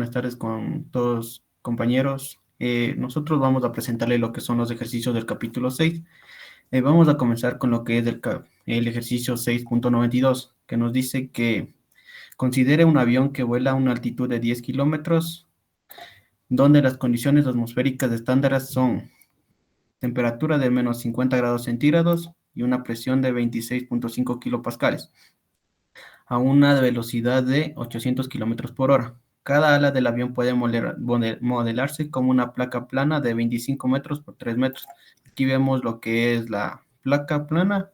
buenas tardes con todos compañeros. Nosotros vamos a presentarle lo que son los ejercicios del capítulo 6. Vamos a comenzar con lo que es el ejercicio 6.92, que nos dice que considere un avión que vuela a una altitud de 10 kilómetros, donde las condiciones atmosféricas estándares son temperatura de menos 50 grados centígrados y una presión de 26.5 kilopascales, a una velocidad de 800 kilómetros por hora. Cada ala del avión puede modelarse como una placa plana de 25 metros por 3 metros. Aquí vemos lo que es la placa plana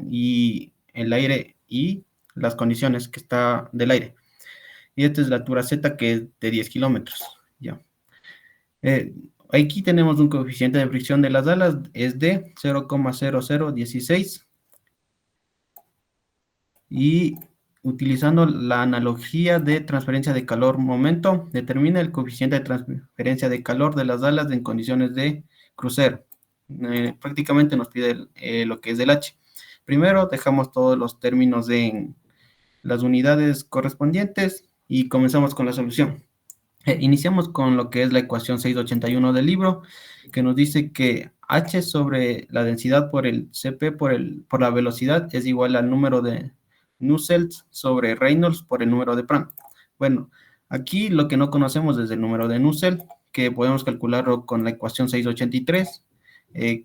y el aire y las condiciones que está del aire. Y esta es la altura Z, que es de 10 kilómetros. Ya. Aquí tenemos un coeficiente de fricción de las alas, es de 0,0016. Y utilizando la analogía de transferencia de calor-momento, determina el coeficiente de transferencia de calor de las alas en condiciones de crucero. Prácticamente nos pide lo que es el H. Primero dejamos todos los términos en las unidades correspondientes y comenzamos con la solución. Iniciamos con lo que es la ecuación 681 del libro, que nos dice que H sobre la densidad por el CP por la velocidad es igual al número de Nusselt sobre Reynolds por el número de Prandtl. Bueno, aquí lo que no conocemos es el número de Nusselt, que podemos calcularlo con la ecuación 683,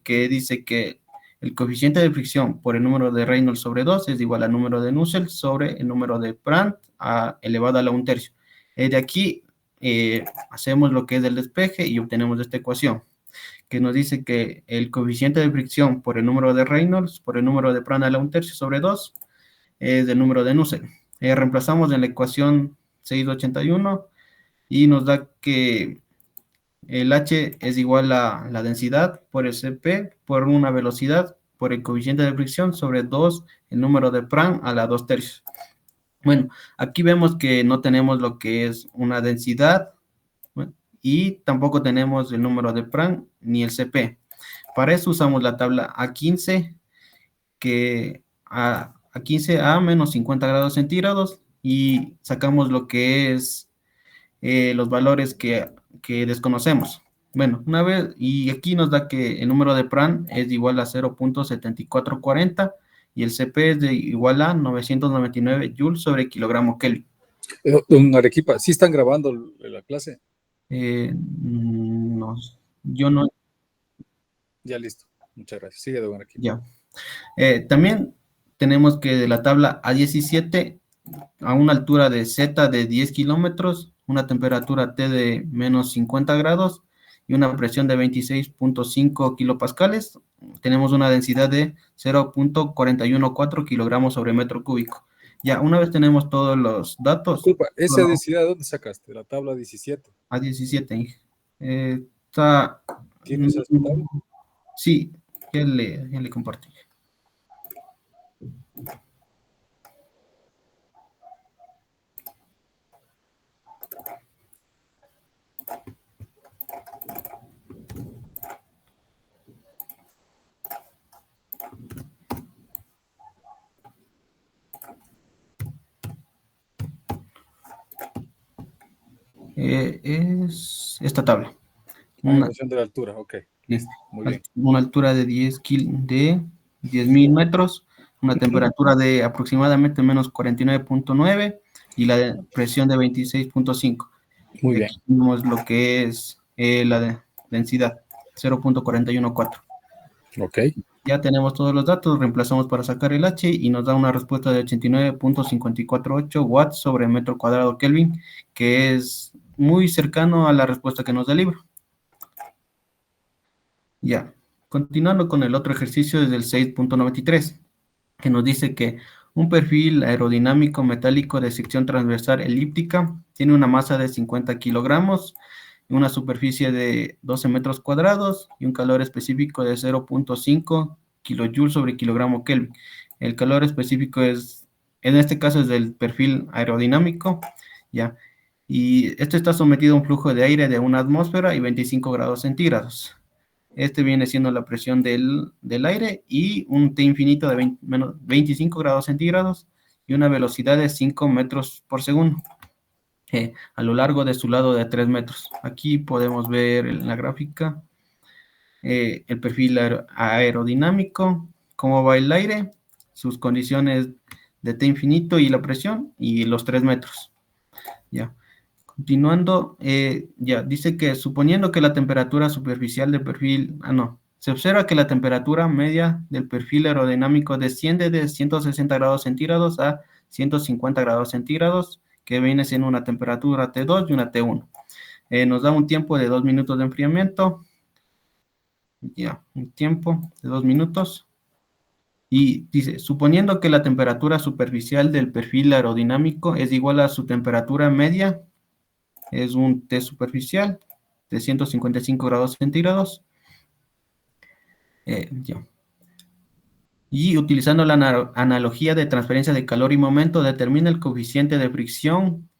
que dice que el coeficiente de fricción por el número de Reynolds sobre 2 es igual al número de Nusselt sobre el número de Prandtl elevado a la 1/3. De aquí hacemos lo que es el despeje y obtenemos esta ecuación, que nos dice que el coeficiente de fricción por el número de Reynolds por el número de Prandtl a la 1/3 sobre 2 es el número de Nusselt. Reemplazamos en la ecuación 681 y nos da que el H es igual a la densidad por el CP por una velocidad por el coeficiente de fricción sobre 2 el número de Prandtl a la 2/3. Bueno, aquí vemos que no tenemos lo que es una densidad y tampoco tenemos el número de Prandtl ni el CP. Para eso usamos la tabla A15, que A15 a menos 50 grados centígrados y sacamos lo que es los valores que desconocemos. Bueno, una vez, y aquí nos da que el número de Prandtl es igual a 0.7440 y el CP es igual a 999 joules sobre kilogramo Kelvin. Don Arequipa, ¿sí están grabando la clase? No, yo no. Ya listo, muchas gracias. Sigue, don Arequipa. Ya. También tenemos que de la tabla A17, a una altura de Z de 10 kilómetros, una temperatura T de menos 50 grados y una presión de 26.5 kilopascales, tenemos una densidad de 0.414 kilogramos sobre metro cúbico. Ya, una vez tenemos todos los datos. Disculpa, ¿esa densidad dónde sacaste? La tabla 17. A17. Está... ¿Tienes esa tabla? Sí, ya le compartí. Es esta tabla. En función de la altura, ok. Listo, muy bien. Una altura de 10.000 metros, una temperatura de aproximadamente menos 49.9 y la presión de 26.5. Muy bien. Aquí tenemos lo que es la densidad, 0.414. Ok. Ya tenemos todos los datos, reemplazamos para sacar el H y nos da una respuesta de 89.548 watts sobre metro cuadrado Kelvin, que es muy cercano a la respuesta que nos da el libro. Ya, continuando con el otro ejercicio desde el 6.93, que nos dice que un perfil aerodinámico metálico de sección transversal elíptica tiene una masa de 50 kilogramos, una superficie de 12 metros cuadrados y un calor específico de 0.5 kilojoules sobre kilogramo Kelvin. El calor específico es, en este caso, es del perfil aerodinámico, ya. Y esto está sometido a un flujo de aire de una atmósfera y 25 grados centígrados. Este viene siendo la presión del aire y un T infinito de menos 25 grados centígrados y una velocidad de 5 metros por segundo. a lo largo de su lado de 3 metros. Aquí podemos ver en la gráfica el perfil aerodinámico, cómo va el aire, sus condiciones de T infinito y la presión y los 3 metros. Ya. Continuando, ya dice que suponiendo que la temperatura superficial del perfil, se observa que la temperatura media del perfil aerodinámico desciende de 160 grados centígrados a 150 grados centígrados, que viene siendo una temperatura T2 y una T1. Nos da un tiempo de 2 minutos de enfriamiento, ya, un tiempo de 2 minutos. Y dice, suponiendo que la temperatura superficial del perfil aerodinámico es igual a su temperatura media, es un T superficial de 155 grados centígrados. Ya. Y utilizando la analogía de transferencia de calor y momento, determina el coeficiente de fricción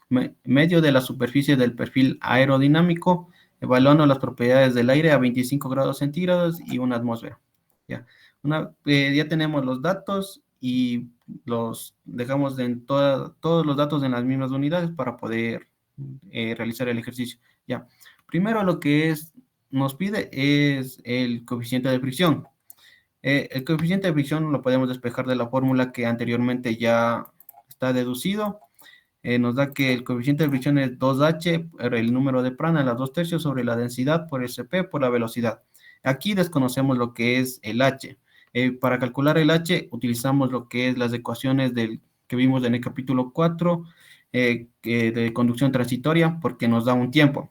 medio de la superficie del perfil aerodinámico, evaluando las propiedades del aire a 25 grados centígrados y una atmósfera. Ya, ya tenemos los datos y los dejamos en todos los datos en las mismas unidades para poder realizar el ejercicio. Ya, primero lo que nos pide es el coeficiente de fricción. El coeficiente de fricción lo podemos despejar de la fórmula que anteriormente ya está deducido. Nos da que el coeficiente de fricción es 2H, el número de Prandtl a las 2/3 sobre la densidad por SP por la velocidad. Aquí desconocemos lo que es el H. Para calcular el H utilizamos lo que es las ecuaciones que vimos en el capítulo 4 de conducción transitoria porque nos da un tiempo.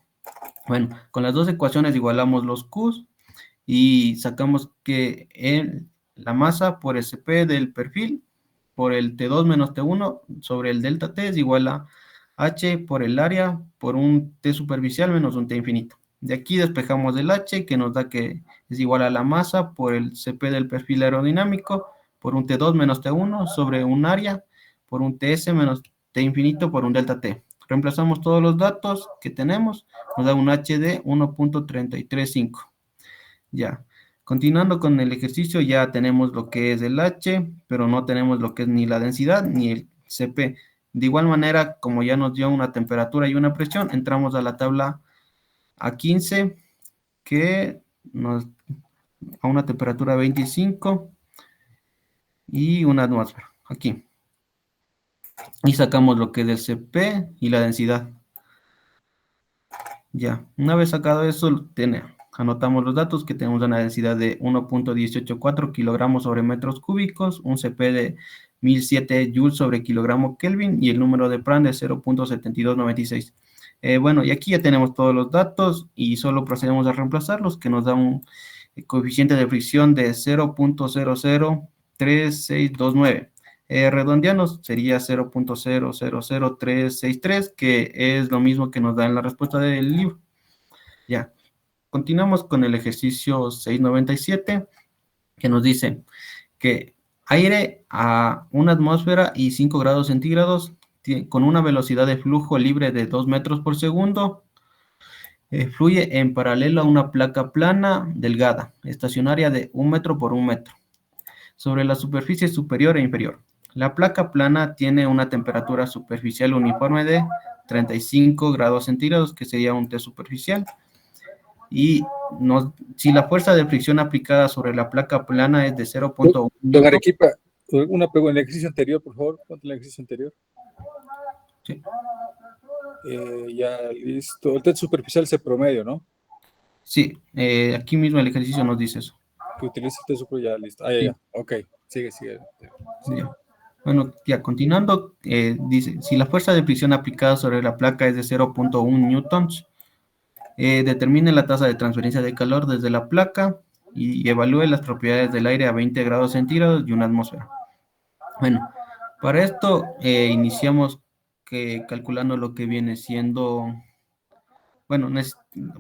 Bueno, con las dos ecuaciones igualamos los Qs y sacamos que la masa por SP del perfil por el T2 menos T1 sobre el delta T es igual a H por el área por un T superficial menos un T infinito. De aquí despejamos el H que nos da que es igual a la masa por el CP del perfil aerodinámico por un T2 menos T1 sobre un área por un TS menos T infinito por un delta T. Reemplazamos todos los datos que tenemos, nos da un H de 1.335. Ya, continuando con el ejercicio, ya tenemos lo que es el H, pero no tenemos lo que es ni la densidad ni el CP. De igual manera, como ya nos dio una temperatura y una presión, entramos a la tabla A15, que nos a una temperatura 25 y una atmósfera, aquí. Y sacamos lo que es el CP y la densidad. Ya, una vez sacado eso, anotamos los datos que tenemos una densidad de 1.184 kilogramos sobre metros cúbicos, un CP de 1007 joules sobre kilogramo Kelvin y el número de Prandtl de 0.7296. Bueno, y aquí ya tenemos todos los datos y solo procedemos a reemplazarlos, que nos da un coeficiente de fricción de 0.003629. Redondeando sería 0.000363, que es lo mismo que nos da en la respuesta del libro. Ya, continuamos con el ejercicio 697, que nos dice que aire a una atmósfera y 5 grados centígrados con una velocidad de flujo libre de 2 metros por segundo fluye en paralelo a una placa plana delgada, estacionaria de 1 metro por 1 metro, sobre la superficie superior e inferior. La placa plana tiene una temperatura superficial uniforme de 35 grados centígrados, que sería un T superficial. Y si la fuerza de fricción aplicada sobre la placa plana es de 0.1. Don Arequipa, una pregunta. En el ejercicio anterior, por favor. ¿Cuánto en el ejercicio anterior? Sí. Ya, listo. El test superficial es el promedio, ¿no? Sí, aquí mismo el ejercicio nos dice eso. Que utilice el test superficial, ya, listo. Ah, ya, Sí. ya. Ok, sigue. Sí. Ya. Bueno, ya continuando, dice, si la fuerza de fricción aplicada sobre la placa es de 0.1 newtons, determine la tasa de transferencia de calor desde la placa y evalúe las propiedades del aire a 20 grados centígrados y una atmósfera. Bueno, para esto iniciamos calculando lo que viene siendo, bueno,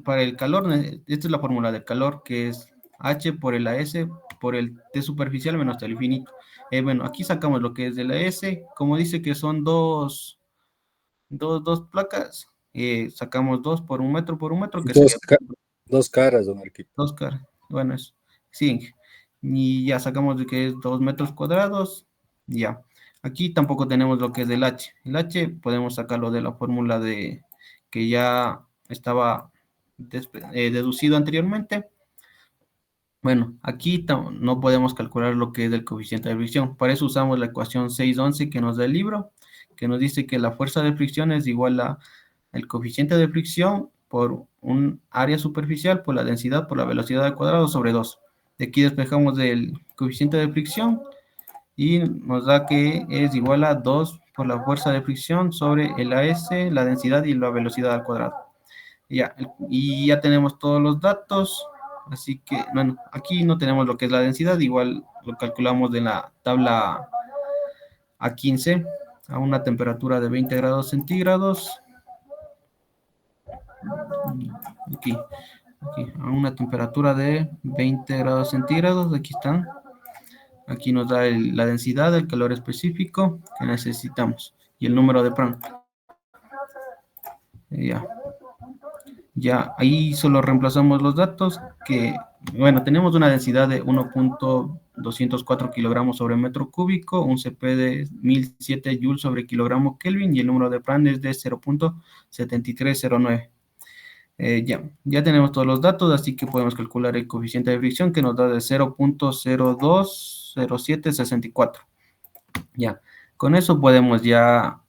para el calor, esta es la fórmula del calor, que es H por el AS por el T superficial menos T al infinito. Bueno, aquí sacamos lo que es de la S, como dice que son dos placas, sacamos 2 por 1 metro por 1 metro, que sería Dos caras, don Arequipa. 2 caras. Bueno, sí. Y ya sacamos de que es 2 metros cuadrados. Ya. Aquí tampoco tenemos lo que es el H. El H podemos sacarlo de la fórmula que ya estaba deducido anteriormente. Bueno, aquí no podemos calcular lo que es el coeficiente de fricción. Para eso usamos la ecuación 611 que nos da el libro, que nos dice que la fuerza de fricción es igual a el coeficiente de fricción por un área superficial por la densidad por la velocidad al cuadrado sobre 2. De aquí despejamos el coeficiente de fricción y nos da que es igual a 2 por la fuerza de fricción sobre el AS, la densidad y la velocidad al cuadrado. Ya, y ya tenemos todos los datos, así que, bueno, aquí no tenemos lo que es la densidad, igual lo calculamos de la tabla A15 a una temperatura de 20 grados centígrados. Aquí, a una temperatura de 20 grados centígrados, aquí están. Aquí nos da la densidad, el calor específico que necesitamos y el número de Prandtl. Ya, ahí solo reemplazamos los datos que, bueno, tenemos una densidad de 1.204 kilogramos sobre metro cúbico, un CP de 1007 joules sobre kilogramo Kelvin y el número de Prandtl es de 0.7309. Ya tenemos todos los datos, así que podemos calcular el coeficiente de fricción que nos da de 0.020764. Ya, con eso ya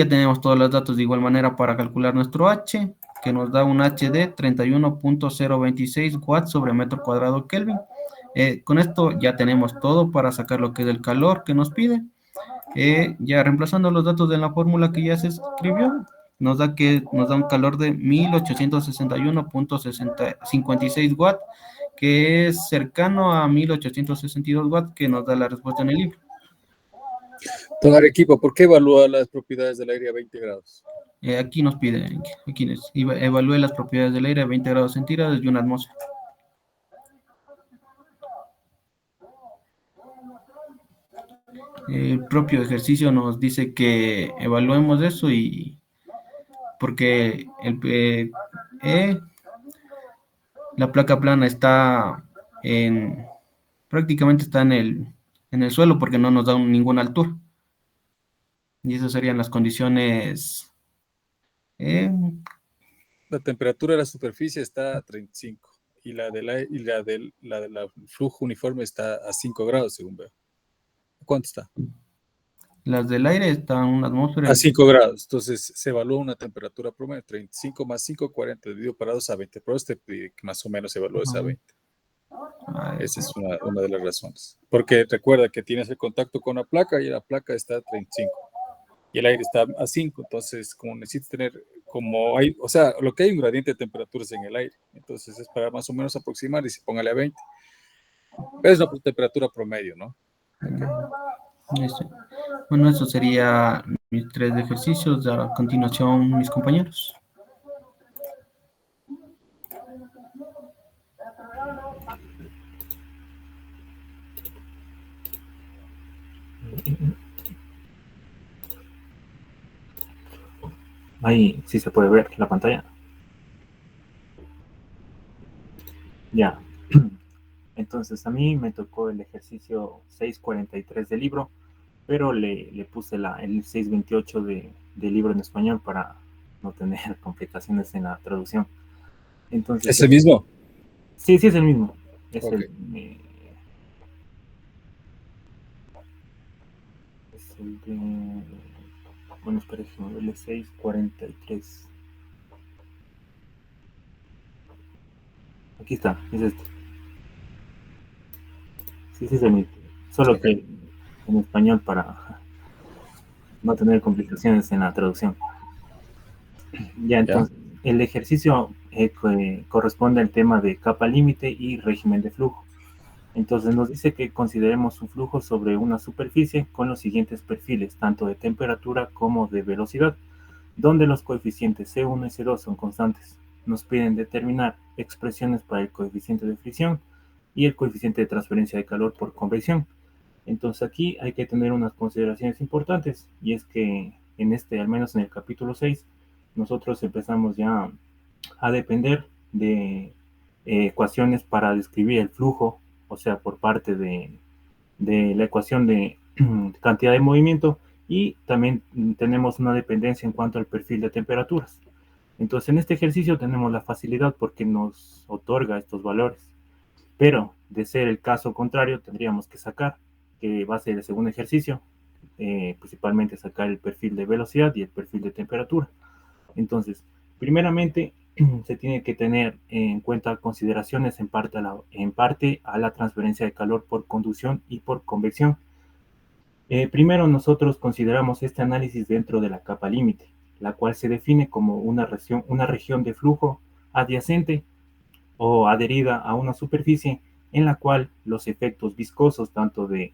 tenemos todos los datos de igual manera para calcular nuestro H, que nos da un H de 31.026 watts sobre metro cuadrado Kelvin. Con esto ya tenemos todo para sacar lo que es el calor que nos pide. Ya reemplazando los datos de la fórmula que ya se escribió, nos da un calor de 1861.56 watts, que es cercano a 1862 watts que nos da la respuesta en el libro. Don Arequipa, ¿por qué evalúa las propiedades del aire a 20 grados? Aquí nos pide, evalúe las propiedades del aire a 20 grados centígrados y una atmósfera. El propio ejercicio nos dice que evaluemos eso y porque la placa plana prácticamente está en el suelo porque no nos da ninguna altura. Y esas serían las condiciones. La temperatura de la superficie está a 35 y la del flujo uniforme está a 5 grados, según veo. ¿Cuánto está? Las del aire están en una atmósfera. A 5 grados. Entonces se evalúa una temperatura promedio, 35 más 5, 40, dividido para 2 a 20. Pero este pide que más o menos se evalúe esa 20. Esa es una de las razones. Porque recuerda que tienes el contacto con la placa y la placa está a 35. Y el aire está a 5. Entonces, como necesitas tener, lo que hay un gradiente de temperaturas en el aire. Entonces es para más o menos aproximar y se póngale a 20. Es una temperatura promedio, ¿no? Okay. Bueno, eso sería mis 3 ejercicios. A continuación, mis compañeros. Ahí sí se puede ver la pantalla. Ya. Entonces a mí me tocó el ejercicio 643 del libro, pero le puse el 628 del libro en español para no tener complicaciones en la traducción. Entonces, ¿es el mismo? Sí, es el mismo. Es okay. Es el de... Bueno, espera, el 643. Aquí está, es este. Sí, es el mismo. Solo que en español para no tener complicaciones en la traducción. Ya, entonces, el ejercicio corresponde al tema de capa límite y régimen de flujo. Entonces nos dice que consideremos un flujo sobre una superficie con los siguientes perfiles, tanto de temperatura como de velocidad, donde los coeficientes C1 y C2 son constantes. Nos piden determinar expresiones para el coeficiente de fricción y el coeficiente de transferencia de calor por convección. Entonces aquí hay que tener unas consideraciones importantes, y es que al menos en el capítulo 6, nosotros empezamos ya a depender de ecuaciones para describir el flujo, o sea, por parte de la ecuación de cantidad de movimiento, y también tenemos una dependencia en cuanto al perfil de temperaturas. Entonces, en este ejercicio tenemos la facilidad porque nos otorga estos valores. Pero, de ser el caso contrario, tendríamos que sacar, que va a ser el segundo ejercicio, principalmente sacar el perfil de velocidad y el perfil de temperatura. Entonces, primeramente, se tiene que tener en cuenta consideraciones en parte a la transferencia de calor por conducción y por convección. Primero, nosotros consideramos este análisis dentro de la capa límite, la cual se define como una región de flujo adyacente o adherida a una superficie en la cual los efectos viscosos, tanto de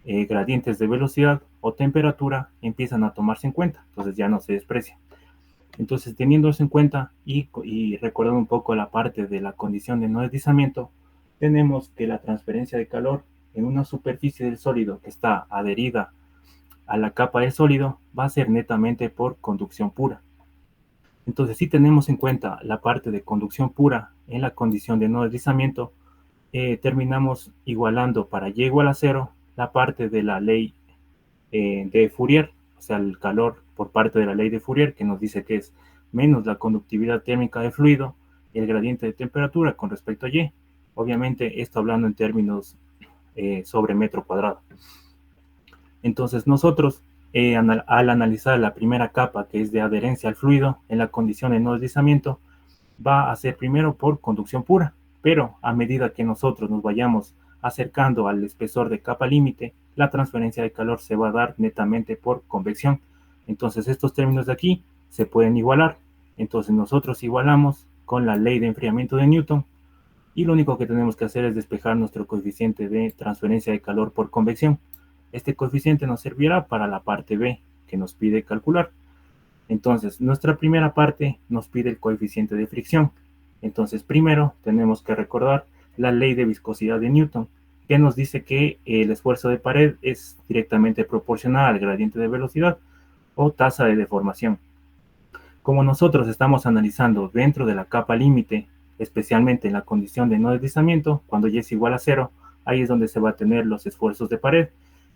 gradientes de velocidad o temperatura, empiezan a tomarse en cuenta, entonces ya no se desprecia. Entonces, teniendo eso en cuenta y recordando un poco la parte de la condición de no deslizamiento, tenemos que la transferencia de calor en una superficie del sólido que está adherida a la capa del sólido va a ser netamente por conducción pura. Entonces, si tenemos en cuenta la parte de conducción pura en la condición de no deslizamiento, terminamos igualando para y igual a 0 la parte de la ley de Fourier, o sea, el calor por parte de la ley de Fourier, que nos dice que es menos la conductividad térmica del fluido y el gradiente de temperatura con respecto a Y. Obviamente, esto hablando en términos sobre metro cuadrado. Entonces, nosotros, al analizar la primera capa, que es de adherencia al fluido en la condición de no deslizamiento, va a ser primero por conducción pura, pero a medida que nosotros nos vayamos acercando al espesor de capa límite, la transferencia de calor se va a dar netamente por convección. Entonces, estos términos de aquí se pueden igualar. Entonces, nosotros igualamos con la ley de enfriamiento de Newton, y lo único que tenemos que hacer es despejar nuestro coeficiente de transferencia de calor por convección. Este coeficiente nos servirá para la parte B, que nos pide calcular. Entonces, nuestra primera parte nos pide el coeficiente de fricción. Entonces, primero tenemos que recordar la ley de viscosidad de Newton, que nos dice que el esfuerzo de pared es directamente proporcional al gradiente de velocidad o tasa de deformación. Como nosotros estamos analizando dentro de la capa límite, especialmente en la condición de no deslizamiento, cuando y es igual a 0, ahí es donde se va a tener los esfuerzos de pared.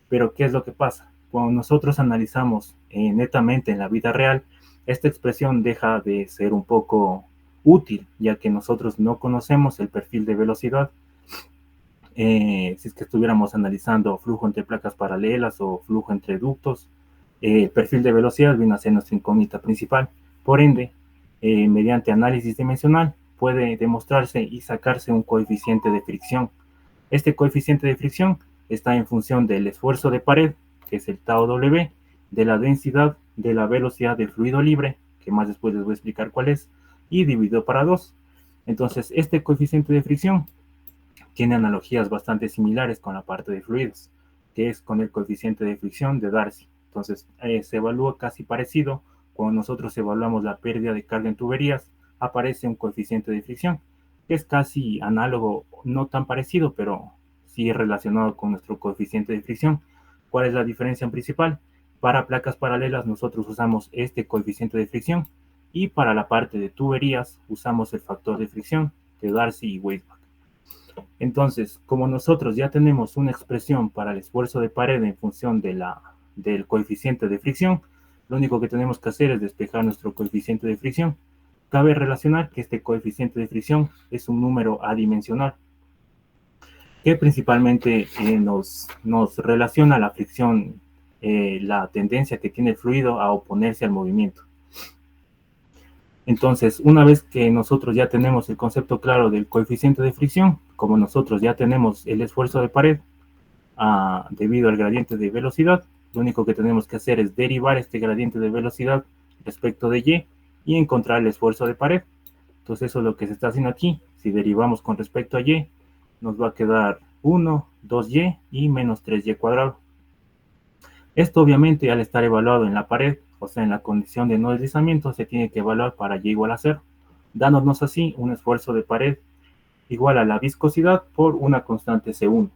Pero, ¿qué es lo que pasa? Cuando nosotros analizamos netamente en la vida real, esta expresión deja de ser un poco útil, ya que nosotros no conocemos el perfil de velocidad. Si es que estuviéramos analizando flujo entre placas paralelas o flujo entre ductos, el perfil de velocidad viene a ser nuestra incógnita principal. Por ende, mediante análisis dimensional, puede demostrarse y sacarse un coeficiente de fricción. Este coeficiente de fricción está en función del esfuerzo de pared, que es el tau W, de la densidad, de la velocidad del fluido libre, que más después les voy a explicar cuál es, y dividido para 2. Entonces, este coeficiente de fricción tiene analogías bastante similares con la parte de fluidos, que es con el coeficiente de fricción de Darcy. Entonces, se evalúa casi parecido. Cuando nosotros evaluamos la pérdida de carga en tuberías, aparece un coeficiente de fricción, que es casi análogo, no tan parecido, pero sí relacionado con nuestro coeficiente de fricción. ¿Cuál es la diferencia principal? Para placas paralelas nosotros usamos este coeficiente de fricción, y para la parte de tuberías usamos el factor de fricción de Darcy y Weisbach. Entonces, como nosotros ya tenemos una expresión para el esfuerzo de pared en función del coeficiente de fricción, lo único que tenemos que hacer es despejar nuestro coeficiente de fricción. Cabe relacionar que este coeficiente de fricción es un número adimensional, que principalmente nos relaciona la fricción, la tendencia que tiene el fluido a oponerse al movimiento. Entonces, una vez que nosotros ya tenemos el concepto claro del coeficiente de fricción, como nosotros ya tenemos el esfuerzo de pared debido al gradiente de velocidad, lo único que tenemos que hacer es derivar este gradiente de velocidad respecto de y encontrar el esfuerzo de pared. Entonces, eso es lo que se está haciendo aquí. Si derivamos con respecto a y, nos va a quedar 1, 2y y menos 3y cuadrado. Esto obviamente al estar evaluado en la pared, o sea en la condición de no deslizamiento, se tiene que evaluar para y igual a 0, dándonos así un esfuerzo de pared igual a la viscosidad por una constante C1.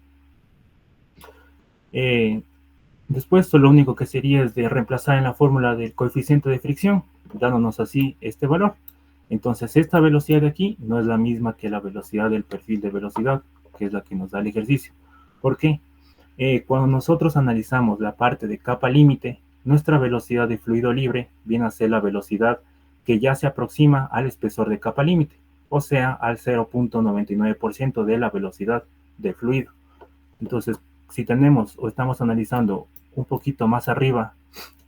Después lo único que sería es de reemplazar en la fórmula del coeficiente de fricción, dándonos así este valor. Entonces esta velocidad de aquí no es la misma que la velocidad del perfil de velocidad, que es la que nos da el ejercicio. ¿Por qué? Cuando nosotros analizamos la parte de capa límite, nuestra velocidad de fluido libre viene a ser la velocidad que ya se aproxima al espesor de capa límite, o sea, al 0.99% de la velocidad del fluido. Entonces, si tenemos o estamos analizando un poquito más arriba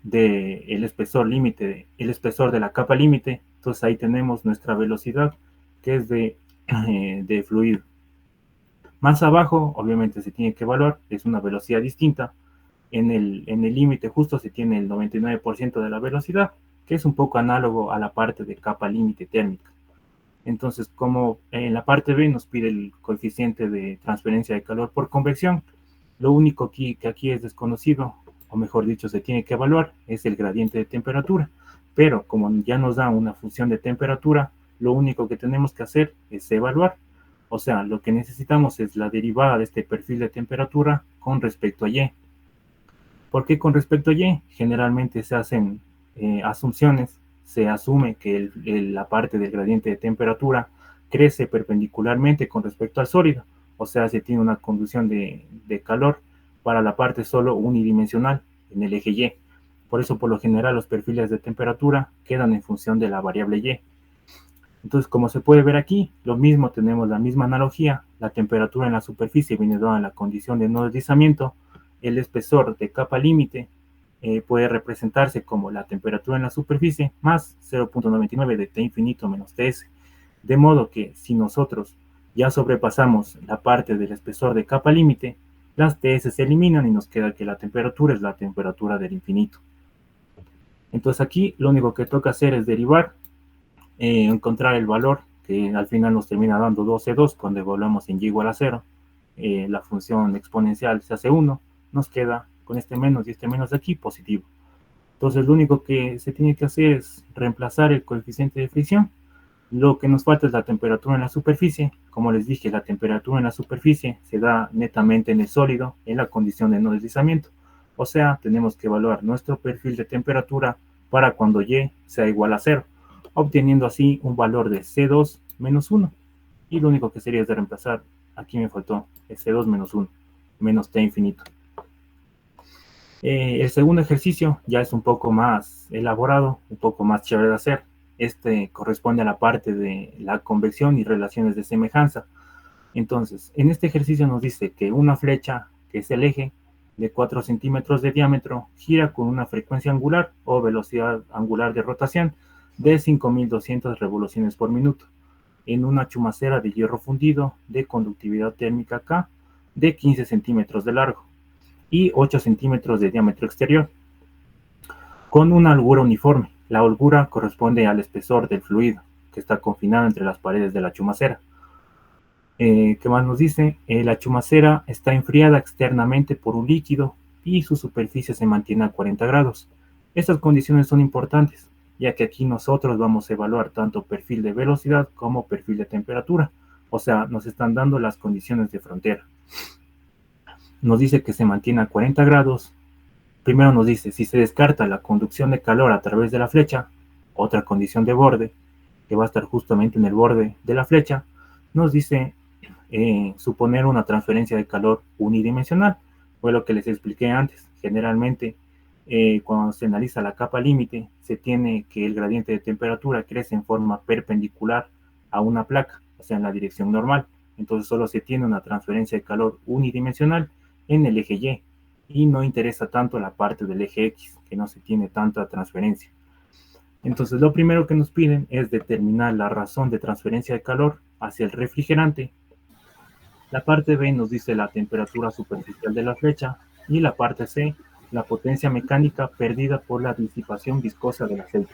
del espesor límite, el espesor de la capa límite, entonces ahí tenemos nuestra velocidad que es de fluido. Más abajo, obviamente se tiene que evaluar, es una velocidad distinta. En el límite justo se tiene el 99% de la velocidad, que es un poco análogo a la parte de capa límite térmica. Entonces, como en la parte B nos pide el coeficiente de transferencia de calor por convección, lo único que aquí es desconocido, o mejor dicho, se tiene que evaluar, es el gradiente de temperatura. Pero como ya nos da una función de temperatura, lo único que tenemos que hacer es evaluar. O sea, lo que necesitamos es la derivada de este perfil de temperatura con respecto a Y. ¿Por qué con respecto a Y? Generalmente se hacen asunciones, se asume que la parte del gradiente de temperatura crece perpendicularmente con respecto al sólido, o sea, se tiene una conducción de calor para la parte solo unidimensional en el eje Y. Por eso, por lo general, los perfiles de temperatura quedan en función de la variable Y. Entonces, como se puede ver aquí, lo mismo, tenemos la misma analogía, la temperatura en la superficie viene dada en la condición de no deslizamiento, el espesor de capa límite puede representarse como la temperatura en la superficie más 0.99 de T infinito menos Ts. De modo que si nosotros ya sobrepasamos la parte del espesor de capa límite, las Ts se eliminan y nos queda que la temperatura es la temperatura del infinito. Entonces aquí lo único que toca hacer es derivar, encontrar el valor que al final nos termina dando 12,2 cuando evaluamos en y igual a 0. La función exponencial se hace 1, nos queda con este menos y este menos de aquí positivo. Entonces lo único que se tiene que hacer es reemplazar el coeficiente de fricción. Lo que nos falta es la temperatura en la superficie. Como les dije, la temperatura en la superficie se da netamente en el sólido en la condición de no deslizamiento. O sea, tenemos que evaluar nuestro perfil de temperatura para cuando Y sea igual a 0, obteniendo así un valor de C2 menos 1. Y lo único que sería es de reemplazar, aquí me faltó, el C2 menos 1, menos T infinito. El segundo ejercicio ya es un poco más elaborado, un poco más chévere de hacer. Este corresponde a la parte de la convección y relaciones de semejanza. Entonces, en este ejercicio nos dice que una flecha, que es el eje, de 4 centímetros de diámetro, gira con una frecuencia angular o velocidad angular de rotación de 5.200 revoluciones por minuto en una chumacera de hierro fundido de conductividad térmica K de 15 centímetros de largo y 8 centímetros de diámetro exterior, con una holgura uniforme. La holgura corresponde al espesor del fluido, que está confinado entre las paredes de la chumacera. ¿Qué más nos dice? La chumacera está enfriada externamente por un líquido y su superficie se mantiene a 40 grados. Estas condiciones son importantes, ya que aquí nosotros vamos a evaluar tanto perfil de velocidad como perfil de temperatura. O sea, nos están dando las condiciones de frontera. Nos dice que se mantiene a 40 grados. Primero nos dice, si se descarta la conducción de calor a través de la flecha, otra condición de borde, que va a estar justamente en el borde de la flecha, nos dice suponer una transferencia de calor unidimensional. Fue lo que les expliqué antes. Generalmente, cuando se analiza la capa límite, se tiene que el gradiente de temperatura crece en forma perpendicular a una placa, o sea, en la dirección normal. Entonces solo se tiene una transferencia de calor unidimensional en el eje Y no interesa tanto la parte del eje X, que no se tiene tanta transferencia. Entonces lo primero que nos piden es determinar la razón de transferencia de calor hacia el refrigerante. La parte B nos dice la temperatura superficial de la flecha y la parte C, la potencia mecánica perdida por la disipación viscosa del aceite.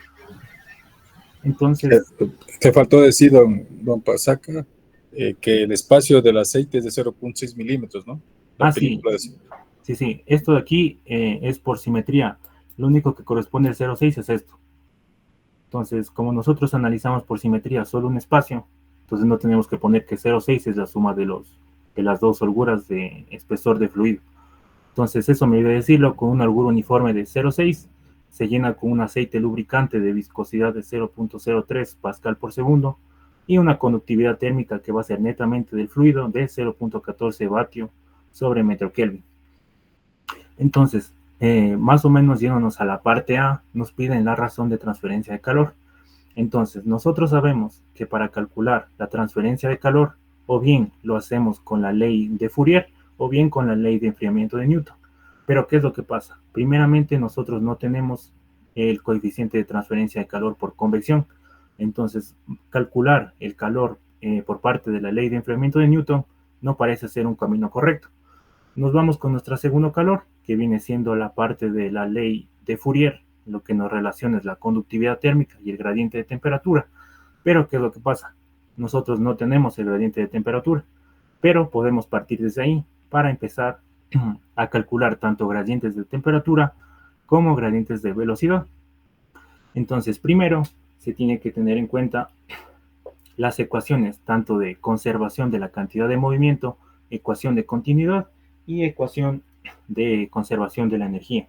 Entonces... Te faltó decir, don Pasaca, que el espacio del aceite es de 0.6 milímetros, ¿no? Sí. Esto de aquí es por simetría. Lo único que corresponde al 0,6 es esto. Entonces, como nosotros analizamos por simetría solo un espacio, entonces no tenemos que poner que 0,6 es la suma de las dos holguras de espesor de fluido. Entonces, eso me debe decirlo, con una holgura uniforme de 0,6 se llena con un aceite lubricante de viscosidad de 0.03 pascal por segundo y una conductividad térmica que va a ser netamente del fluido de 0.14 vatio sobre metro Kelvin. Entonces, más o menos yéndonos a la parte A, nos piden la razón de transferencia de calor. Entonces, nosotros sabemos que para calcular la transferencia de calor, o bien lo hacemos con la ley de Fourier, o bien con la ley de enfriamiento de Newton. Pero, ¿qué es lo que pasa? Primeramente, nosotros no tenemos el coeficiente de transferencia de calor por convección. Entonces, calcular el calor por parte de la ley de enfriamiento de Newton no parece ser un camino correcto. Nos vamos con nuestro segundo calor, que viene siendo la parte de la ley de Fourier. Lo que nos relaciona es la conductividad térmica y el gradiente de temperatura. Pero, ¿qué es lo que pasa? Nosotros no tenemos el gradiente de temperatura, pero podemos partir desde ahí para empezar a calcular tanto gradientes de temperatura como gradientes de velocidad. Entonces, primero se tiene que tener en cuenta las ecuaciones tanto de conservación de la cantidad de movimiento, ecuación de continuidad y ecuación de conservación de la energía.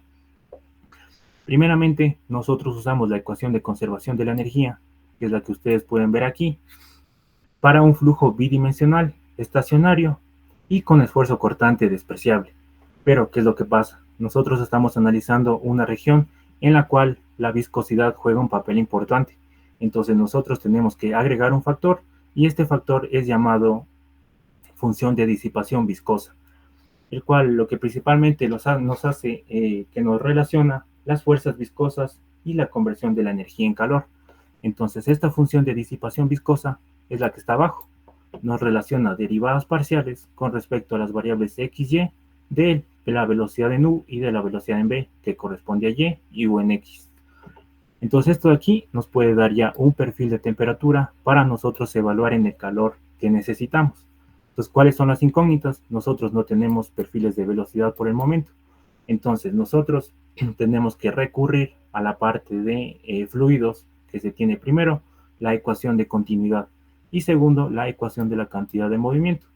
Primeramente, nosotros usamos la ecuación de conservación de la energía, que es la que ustedes pueden ver aquí, para un flujo bidimensional, estacionario y con esfuerzo cortante despreciable. Pero, ¿qué es lo que pasa? Nosotros estamos analizando una región en la cual la viscosidad juega un papel importante. Entonces nosotros tenemos que agregar un factor y este factor es llamado función de disipación viscosa, el cual lo que principalmente nos hace que nos relaciona las fuerzas viscosas y la conversión de la energía en calor. Entonces esta función de disipación viscosa es la que está abajo. Nos relaciona derivadas parciales con respecto a las variables x, y de la velocidad en u y de la velocidad en b, que corresponde a y y u en x. Entonces esto de aquí nos puede dar ya un perfil de temperatura para nosotros evaluar en el calor que necesitamos. Entonces, ¿cuáles son las incógnitas? Nosotros no tenemos perfiles de velocidad por el momento. Entonces, nosotros tenemos que recurrir a la parte de fluidos, que se tiene primero la ecuación de continuidad y segundo, la ecuación de la cantidad de movimiento.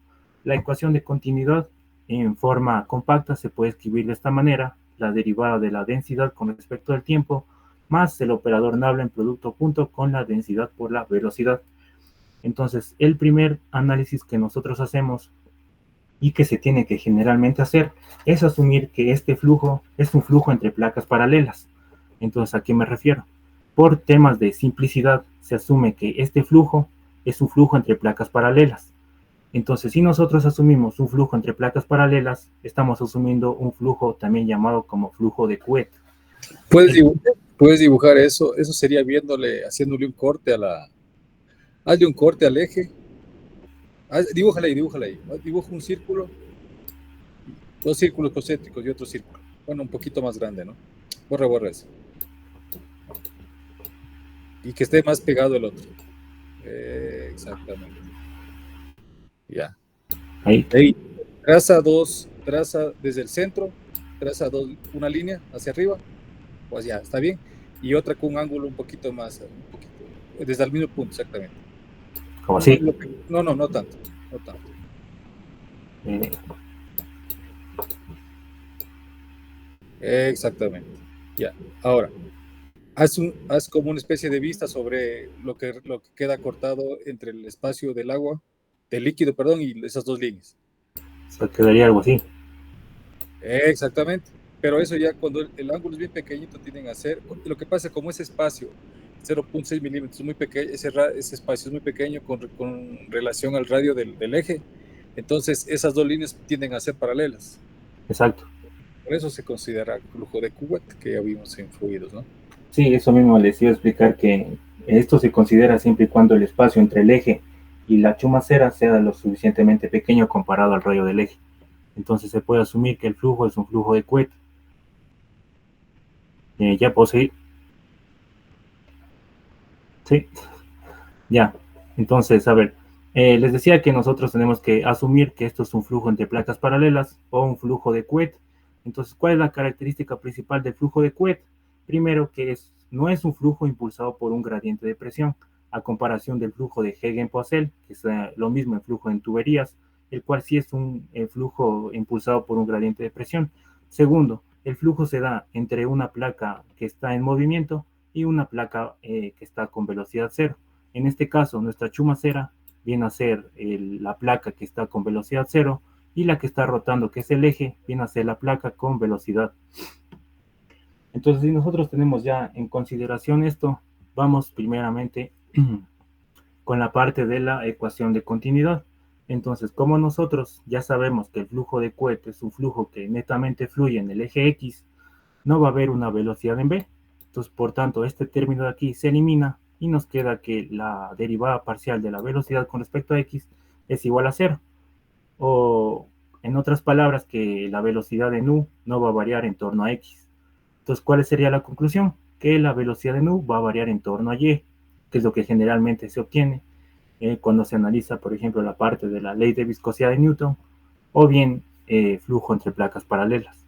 La ecuación de continuidad en forma compacta se puede escribir de esta manera: la derivada de la densidad con respecto al tiempo más el operador nabla en producto punto con la densidad por la velocidad. Entonces, el primer análisis que nosotros hacemos y que se tiene que generalmente hacer es asumir que este flujo es un flujo entre placas paralelas. Entonces, ¿a qué me refiero? Por temas de simplicidad, se asume que este flujo es un flujo entre placas paralelas. Entonces, si nosotros asumimos un flujo entre placas paralelas, estamos asumiendo un flujo también llamado como flujo de Couette. ¿Puedes dibujar eso? Eso sería haciéndole un corte hazle un corte al eje. Dibújale ahí. Dibuja un círculo, dos círculos concéntricos y otro círculo. Bueno, un poquito más grande, ¿no? Borra eso. Y que esté más pegado el otro. Exactamente. Ya. Ahí. Traza desde el centro, una línea hacia arriba, pues ya, está bien. Y otra con un ángulo un poquito más, desde el mismo punto, exactamente. ¿Cómo así? No tanto. Exactamente. Ya. Ahora, haz como una especie de vista sobre lo que queda cortado entre el espacio del líquido, y esas dos líneas. O sea, quedaría algo así. Exactamente. Pero eso ya cuando el ángulo es bien pequeñito tienden a ser, lo que pasa como ese espacio 0.6 milímetros muy pequeño, ese espacio es muy pequeño con relación al radio del eje, entonces esas dos líneas tienden a ser paralelas. Exacto. Por eso se considera flujo de Couette que ya vimos en fluidos, ¿no? Sí, eso mismo les iba a explicar, que esto se considera siempre y cuando el espacio entre el eje y la chumacera sea lo suficientemente pequeño comparado al radio del eje. Entonces se puede asumir que el flujo es un flujo de Couette. ¿Ya puedo seguir? Sí. Ya. Entonces, a ver, les decía que nosotros tenemos que asumir que esto es un flujo entre placas paralelas o un flujo de Couette. Entonces, ¿cuál es la característica principal del flujo de Couette? Primero, que no es un flujo impulsado por un gradiente de presión, a comparación del flujo de Hagen-Poiseuille, que es lo mismo en flujo en tuberías, el cual sí es un flujo impulsado por un gradiente de presión. Segundo, el flujo se da entre una placa que está en movimiento y una placa que está con velocidad cero. En este caso, nuestra chumacera viene a ser la placa que está con velocidad cero y la que está rotando, que es el eje, viene a ser la placa con velocidad. Entonces, si nosotros tenemos ya en consideración esto, vamos primeramente con la parte de la ecuación de continuidad. Entonces, como nosotros ya sabemos que el flujo de cohete es un flujo que netamente fluye en el eje X, no va a haber una velocidad en B. Entonces, por tanto, este término de aquí se elimina y nos queda que la derivada parcial de la velocidad con respecto a X es igual a 0. O, en otras palabras, que la velocidad en U no va a variar en torno a X. Entonces, ¿cuál sería la conclusión? Que la velocidad en U va a variar en torno a Y, que es lo que generalmente se obtiene cuando se analiza, por ejemplo, la parte de la ley de viscosidad de Newton, o bien flujo entre placas paralelas.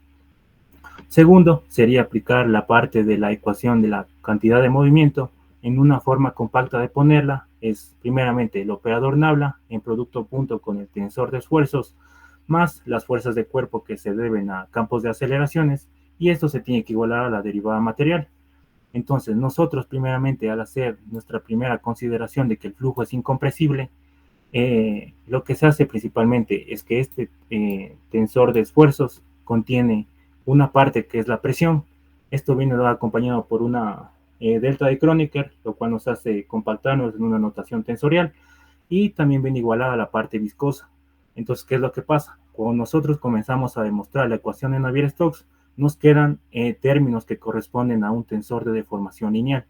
Segundo, sería aplicar la parte de la ecuación de la cantidad de movimiento. En una forma compacta de ponerla es primeramente el operador nabla en producto punto con el tensor de esfuerzos más las fuerzas de cuerpo que se deben a campos de aceleraciones, y esto se tiene que igualar a la derivada material. Entonces, nosotros primeramente, al hacer nuestra primera consideración de que el flujo es incompresible, lo que se hace principalmente es que este tensor de esfuerzos contiene una parte que es la presión. Esto viene acompañado por una delta de Kronecker, lo cual nos hace compactarnos en una notación tensorial, y también viene igualada a la parte viscosa. Entonces, ¿qué es lo que pasa? Cuando nosotros comenzamos a demostrar la ecuación de Navier-Stokes, nos quedan términos que corresponden a un tensor de deformación lineal.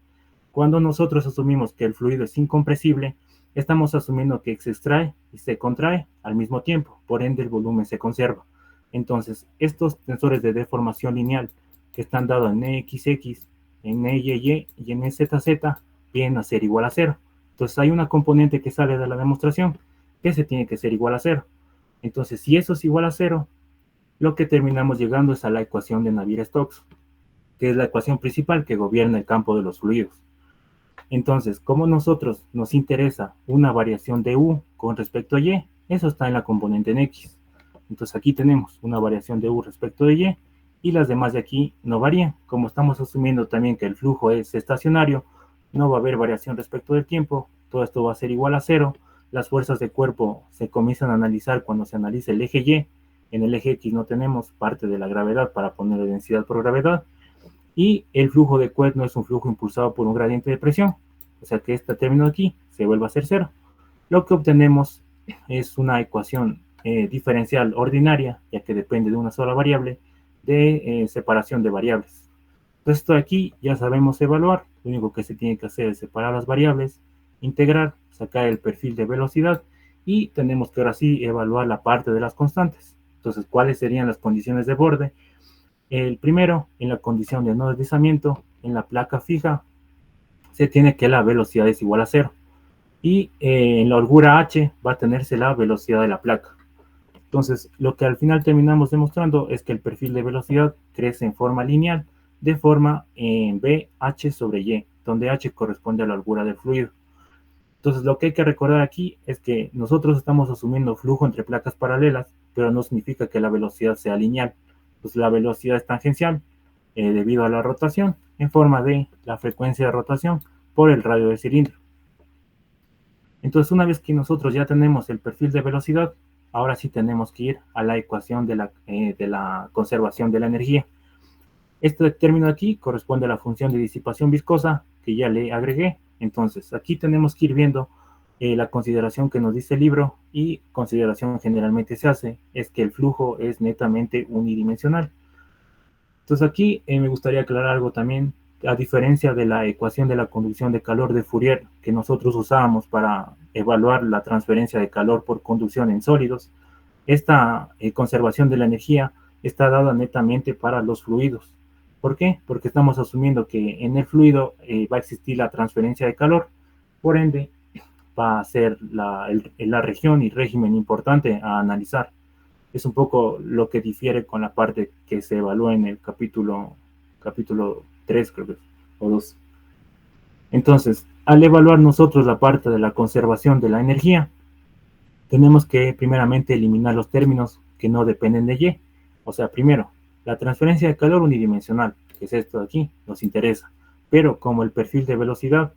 Cuando nosotros asumimos que el fluido es incompresible, estamos asumiendo que se extrae y se contrae al mismo tiempo, por ende el volumen se conserva. Entonces, estos tensores de deformación lineal que están dados en XX, en EYY y en EZZ vienen a ser igual a 0. Entonces, hay una componente que sale de la demostración que se tiene que ser igual a 0. Entonces, si eso es igual a 0, lo que terminamos llegando es a la ecuación de Navier-Stokes, que es la ecuación principal que gobierna el campo de los fluidos. Entonces, como nosotros nos interesa una variación de U con respecto a Y, eso está en la componente en X. Entonces aquí tenemos una variación de U respecto de Y, y las demás de aquí no varían. Como estamos asumiendo también que el flujo es estacionario, no va a haber variación respecto del tiempo, todo esto va a ser igual a 0. Las fuerzas de cuerpo se comienzan a analizar cuando se analiza el eje Y. En el eje X no tenemos parte de la gravedad para ponerle densidad por gravedad, y el flujo de Couette no es un flujo impulsado por un gradiente de presión, o sea que este término de aquí se vuelve a ser 0. Lo que obtenemos es una ecuación diferencial ordinaria, ya que depende de una sola variable, de separación de variables. Entonces esto de aquí ya sabemos evaluar, lo único que se tiene que hacer es separar las variables, integrar, sacar el perfil de velocidad, y tenemos que ahora sí evaluar la parte de las constantes. Entonces, ¿cuáles serían las condiciones de borde? El primero, en la condición de no deslizamiento, en la placa fija, se tiene que la velocidad es igual a 0. Y en la holgura H va a tenerse la velocidad de la placa. Entonces, lo que al final terminamos demostrando es que el perfil de velocidad crece en forma lineal, de forma en BH sobre Y, donde H corresponde a la holgura del fluido. Entonces, lo que hay que recordar aquí es que nosotros estamos asumiendo flujo entre placas paralelas, pero no significa que la velocidad sea lineal. Pues la velocidad es tangencial debido a la rotación, en forma de la frecuencia de rotación por el radio del cilindro. Entonces, una vez que nosotros ya tenemos el perfil de velocidad, ahora sí tenemos que ir a la ecuación de la conservación de la energía. Este término aquí corresponde a la función de disipación viscosa que ya le agregué. Entonces, aquí tenemos que ir viendo la consideración que nos dice el libro, y consideración generalmente se hace, es que el flujo es netamente unidimensional. Entonces aquí me gustaría aclarar algo también. A diferencia de la ecuación de la conducción de calor de Fourier que nosotros usábamos para evaluar la transferencia de calor por conducción en sólidos, esta conservación de la energía está dada netamente para los fluidos. ¿Por qué? Porque estamos asumiendo que en el fluido va a existir la transferencia de calor, por ende va a ser la región y régimen importante a analizar. Es un poco lo que difiere con la parte que se evalúa en el capítulo 3, creo que es, o 2. Entonces, al evaluar nosotros la parte de la conservación de la energía, tenemos que primeramente eliminar los términos que no dependen de Y. O sea, primero, la transferencia de calor unidimensional, que es esto de aquí, nos interesa. Pero como el perfil de velocidad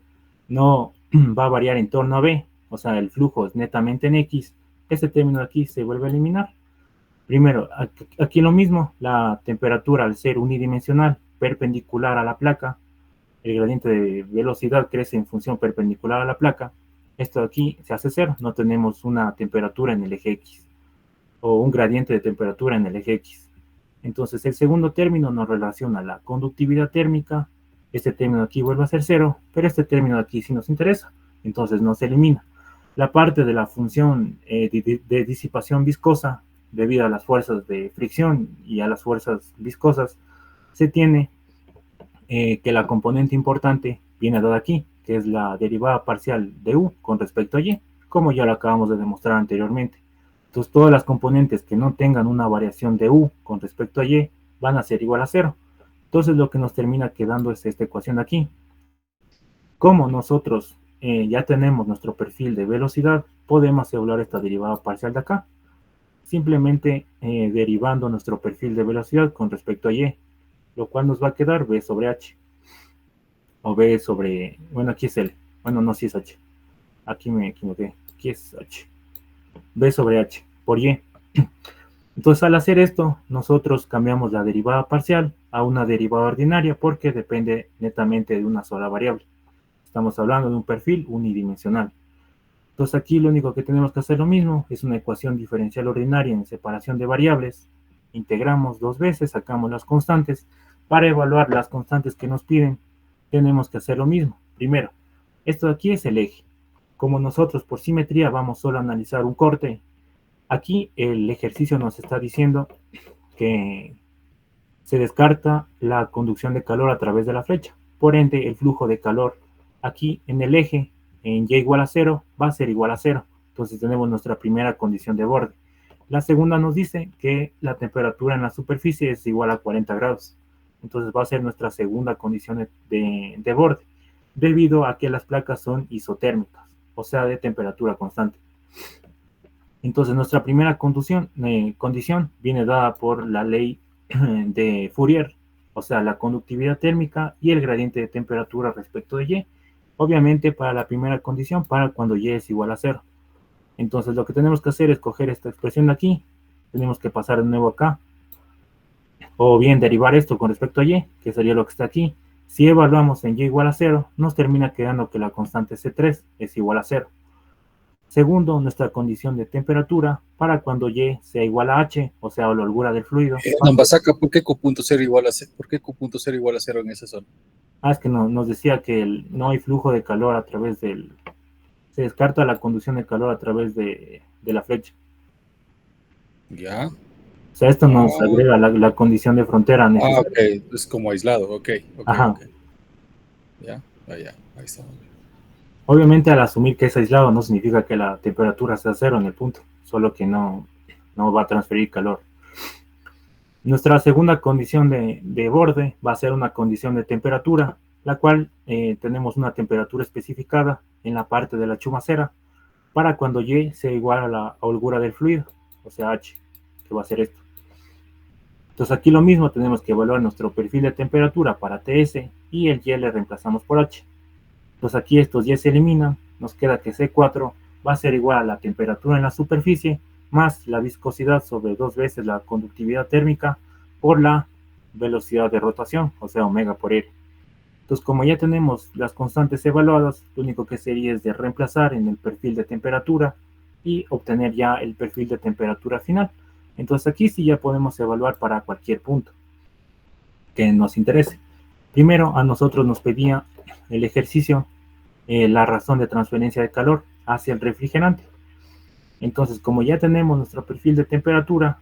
no va a variar en torno a B, o sea, el flujo es netamente en X, este término de aquí se vuelve a eliminar. Primero, aquí lo mismo, la temperatura al ser unidimensional, perpendicular a la placa, el gradiente de velocidad crece en función perpendicular a la placa. Esto de aquí se hace cero, no tenemos una temperatura en el eje X o un gradiente de temperatura en el eje X. Entonces el segundo término nos relaciona la conductividad térmica. Este término aquí vuelve a ser cero, pero este término aquí sí nos interesa, entonces no se elimina. La parte de la función de disipación viscosa, debido a las fuerzas de fricción y a las fuerzas viscosas, se tiene que la componente importante viene dada aquí, que es la derivada parcial de U con respecto a Y, como ya lo acabamos de demostrar anteriormente. Entonces, todas las componentes que no tengan una variación de U con respecto a Y van a ser igual a cero. Entonces, lo que nos termina quedando es esta ecuación de aquí. Como nosotros ya tenemos nuestro perfil de velocidad, podemos evaluar esta derivada parcial de acá, simplemente derivando nuestro perfil de velocidad con respecto a Y, lo cual nos va a quedar B sobre H. O B sobre, bueno, aquí es L. Bueno, no, sí es H. Aquí me equivoqué. Aquí es H. B sobre H por Y. Entonces, al hacer esto, nosotros cambiamos la derivada parcial a una derivada ordinaria porque depende netamente de una sola variable. Estamos hablando de un perfil unidimensional. Entonces, aquí lo único que tenemos que hacer lo mismo es una ecuación diferencial ordinaria en separación de variables. Integramos dos veces, sacamos las constantes. Para evaluar las constantes que nos piden, tenemos que hacer lo mismo. Primero, esto de aquí es el eje. Como nosotros por simetría vamos solo a analizar un corte, aquí el ejercicio nos está diciendo que se descarta la conducción de calor a través de la flecha. Por ende, el flujo de calor aquí en el eje, en Y igual a 0, va a ser igual a 0. Entonces tenemos nuestra primera condición de borde. La segunda nos dice que la temperatura en la superficie es igual a 40 grados. Entonces va a ser nuestra segunda condición de borde, debido a que las placas son isotérmicas, o sea, de temperatura constante. Entonces nuestra primera condición viene dada por la ley de Fourier, o sea, la conductividad térmica y el gradiente de temperatura respecto de Y. Obviamente para la primera condición, para cuando Y es igual a 0. Entonces lo que tenemos que hacer es coger esta expresión de aquí, tenemos que pasar de nuevo acá, o bien derivar esto con respecto a Y, que sería lo que está aquí. Si evaluamos en Y igual a 0, nos termina quedando que la constante C3 es igual a 0. Segundo, nuestra condición de temperatura para cuando Y sea igual a H, o sea, la holgura del fluido. Nambasaca, ¿por qué Q.0 igual a 0? ¿Por qué Q.0 igual a 0 en esa zona? Es que nos decía que no hay flujo de calor a través del... Se descarta la conducción de calor a través de la flecha. Ya. O sea, esto nos agrega la condición de frontera necesaria. Ok, es como aislado, ok. Ya, ahí estamos. Obviamente, al asumir que es aislado no significa que la temperatura sea 0 en el punto, solo que no va a transferir calor. Nuestra segunda condición de borde va a ser una condición de temperatura, la cual tenemos una temperatura especificada en la parte de la chumacera para cuando Y sea igual a la holgura del fluido, o sea H, que va a ser esto. Entonces aquí lo mismo, tenemos que evaluar nuestro perfil de temperatura para TS y el Y le reemplazamos por H. Entonces aquí estos Y se eliminan, nos queda que C4 va a ser igual a la temperatura en la superficie más la viscosidad sobre 2 veces la conductividad térmica por la velocidad de rotación, o sea, omega por R. Entonces, como ya tenemos las constantes evaluadas, lo único que sería es de reemplazar en el perfil de temperatura y obtener ya el perfil de temperatura final. Entonces aquí sí ya podemos evaluar para cualquier punto que nos interese. Primero, a nosotros nos pedía el ejercicio la razón de transferencia de calor hacia el refrigerante. Entonces, como ya tenemos nuestro perfil de temperatura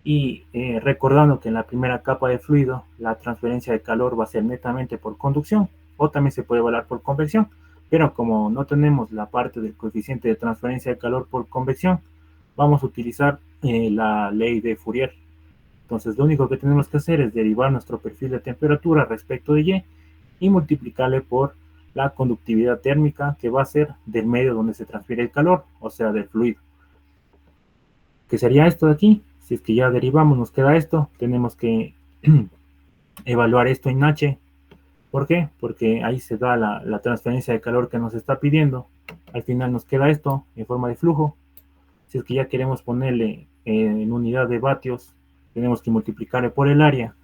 y recordando que en la primera capa de fluido la transferencia de calor va a ser netamente por conducción o también se puede evaluar por convección, pero como no tenemos la parte del coeficiente de transferencia de calor por convección, vamos a utilizar la ley de Fourier. Entonces, lo único que tenemos que hacer es derivar nuestro perfil de temperatura respecto de Y multiplicarle por la conductividad térmica, que va a ser del medio donde se transfiere el calor, o sea, del fluido. ¿Qué sería esto de aquí? Si es que ya derivamos, nos queda esto. Tenemos que evaluar esto en H. ¿Por qué? Porque ahí se da la transferencia de calor que nos está pidiendo. Al final nos queda esto en forma de flujo. Si es que ya queremos ponerle en unidad de vatios, tenemos que multiplicarle por el área.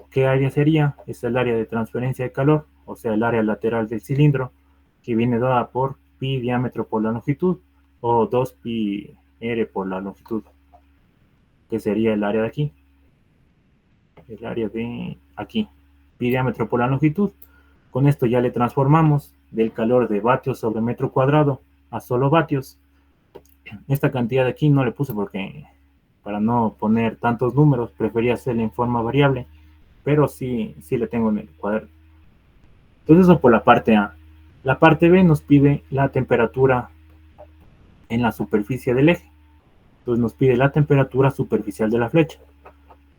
¿Qué área sería? Es el área de transferencia de calor, o sea, el área lateral del cilindro, que viene dada por pi diámetro por la longitud, o 2 pi r por la longitud, que sería el área de aquí. El área de aquí, pi diámetro por la longitud. Con esto ya le transformamos del calor de vatios sobre metro cuadrado a solo vatios. Esta cantidad de aquí no le puse porque para no poner tantos números prefería hacerla en forma variable, pero sí le tengo en el cuaderno. Entonces eso por la parte A. La parte B nos pide la temperatura en la superficie del eje. Entonces nos pide la temperatura superficial de la flecha.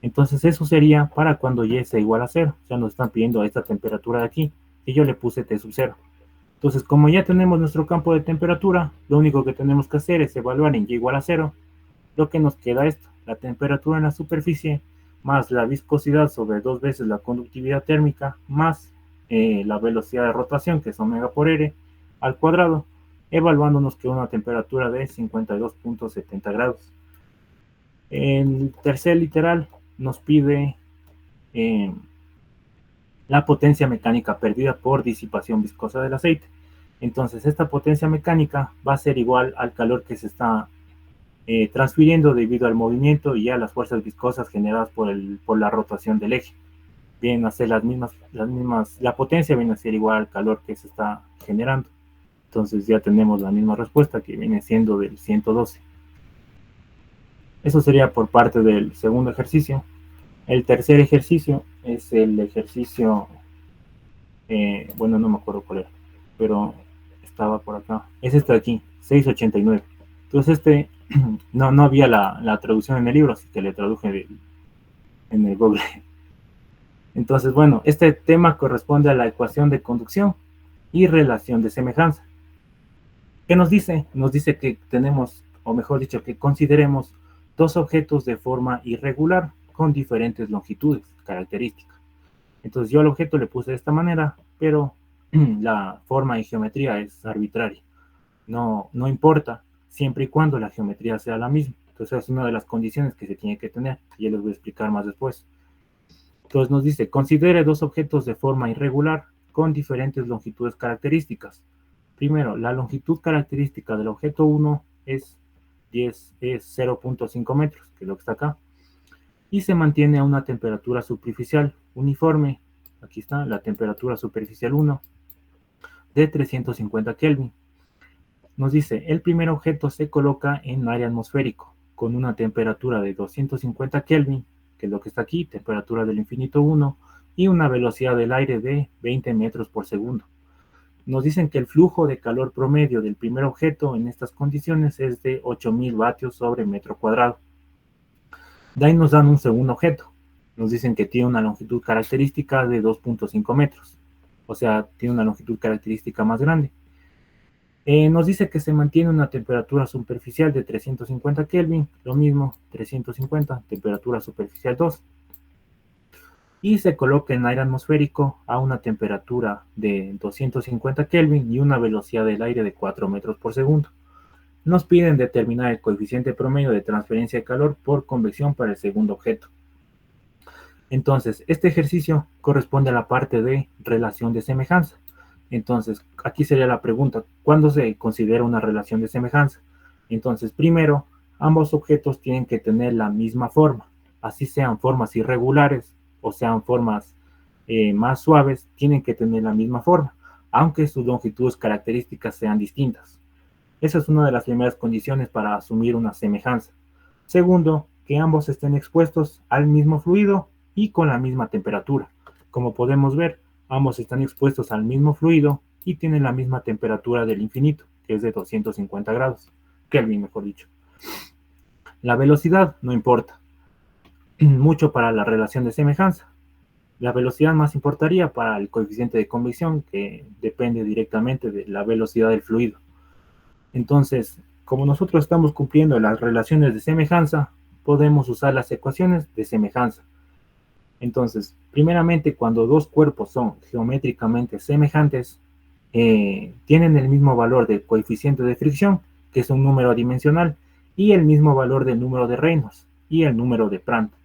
Entonces eso sería para cuando y sea igual a 0. Ya nos están pidiendo esta temperatura de aquí y yo le puse T sub 0. Entonces como ya tenemos nuestro campo de temperatura, lo único que tenemos que hacer es evaluar en y igual a 0. Lo que nos queda es esto, la temperatura en la superficie más la viscosidad sobre 2 veces la conductividad térmica más la velocidad de rotación, que es omega por r, al cuadrado, evaluándonos que una temperatura de 52.70 grados. En el tercer literal nos pide la potencia mecánica perdida por disipación viscosa del aceite. Entonces esta potencia mecánica va a ser igual al calor que se está transfiriendo debido al movimiento y a las fuerzas viscosas generadas por la rotación del eje. Vienen a ser las mismas, la potencia viene a ser igual al calor que se está generando. Entonces ya tenemos la misma respuesta que viene siendo del 112. Eso sería por parte del segundo ejercicio. El tercer ejercicio es el ejercicio, bueno, no me acuerdo cuál era, pero estaba por acá. Es este de aquí, 689. Entonces no había la traducción en el libro, así que le traduje en el Google. Entonces, bueno, este tema corresponde a la ecuación de conducción y relación de semejanza. ¿Qué nos dice? Nos dice que tenemos, o mejor dicho, que consideremos dos objetos de forma irregular con diferentes longitudes características. Entonces yo al objeto le puse de esta manera, pero la forma y geometría es arbitraria. No importa, siempre y cuando la geometría sea la misma. Entonces es una de las condiciones que se tiene que tener, y ya les voy a explicar más después. Entonces nos dice, considere dos objetos de forma irregular con diferentes longitudes características. Primero, la longitud característica del objeto 1 es 0.5 metros, que es lo que está acá, y se mantiene a una temperatura superficial uniforme, aquí está, la temperatura superficial 1, de 350 Kelvin. Nos dice, el primer objeto se coloca en aire atmosférico, con una temperatura de 250 Kelvin, que es lo que está aquí, temperatura del infinito 1, y una velocidad del aire de 20 metros por segundo. Nos dicen que el flujo de calor promedio del primer objeto en estas condiciones es de 8000 vatios sobre metro cuadrado. De ahí nos dan un segundo objeto. Nos dicen que tiene una longitud característica de 2.5 metros. O sea, tiene una longitud característica más grande. Nos dice que se mantiene una temperatura superficial de 350 Kelvin, lo mismo, 350, temperatura superficial 2. Y se coloca en aire atmosférico a una temperatura de 250 Kelvin y una velocidad del aire de 4 metros por segundo. Nos piden determinar el coeficiente promedio de transferencia de calor por convección para el segundo objeto. Entonces, este ejercicio corresponde a la parte de relación de semejanza. Entonces, aquí sería la pregunta, ¿cuándo se considera una relación de semejanza? Entonces, primero, ambos objetos tienen que tener la misma forma, así sean formas irregulares o sean formas más suaves, tienen que tener la misma forma, aunque sus longitudes características sean distintas. Esa es una de las primeras condiciones para asumir una semejanza. Segundo, que ambos estén expuestos al mismo fluido y con la misma temperatura. Como podemos ver, ambos están expuestos al mismo fluido y tienen la misma temperatura del infinito, que es de 250 grados, Kelvin mejor dicho. La velocidad no importa mucho para la relación de semejanza. La velocidad más importaría para el coeficiente de convección, que depende directamente de la velocidad del fluido. Entonces, como nosotros estamos cumpliendo las relaciones de semejanza, podemos usar las ecuaciones de semejanza. Entonces, primeramente, cuando dos cuerpos son geométricamente semejantes, tienen el mismo valor del coeficiente de fricción, que es un número adimensional, y el mismo valor del número de Reynolds y el número de Prandtl.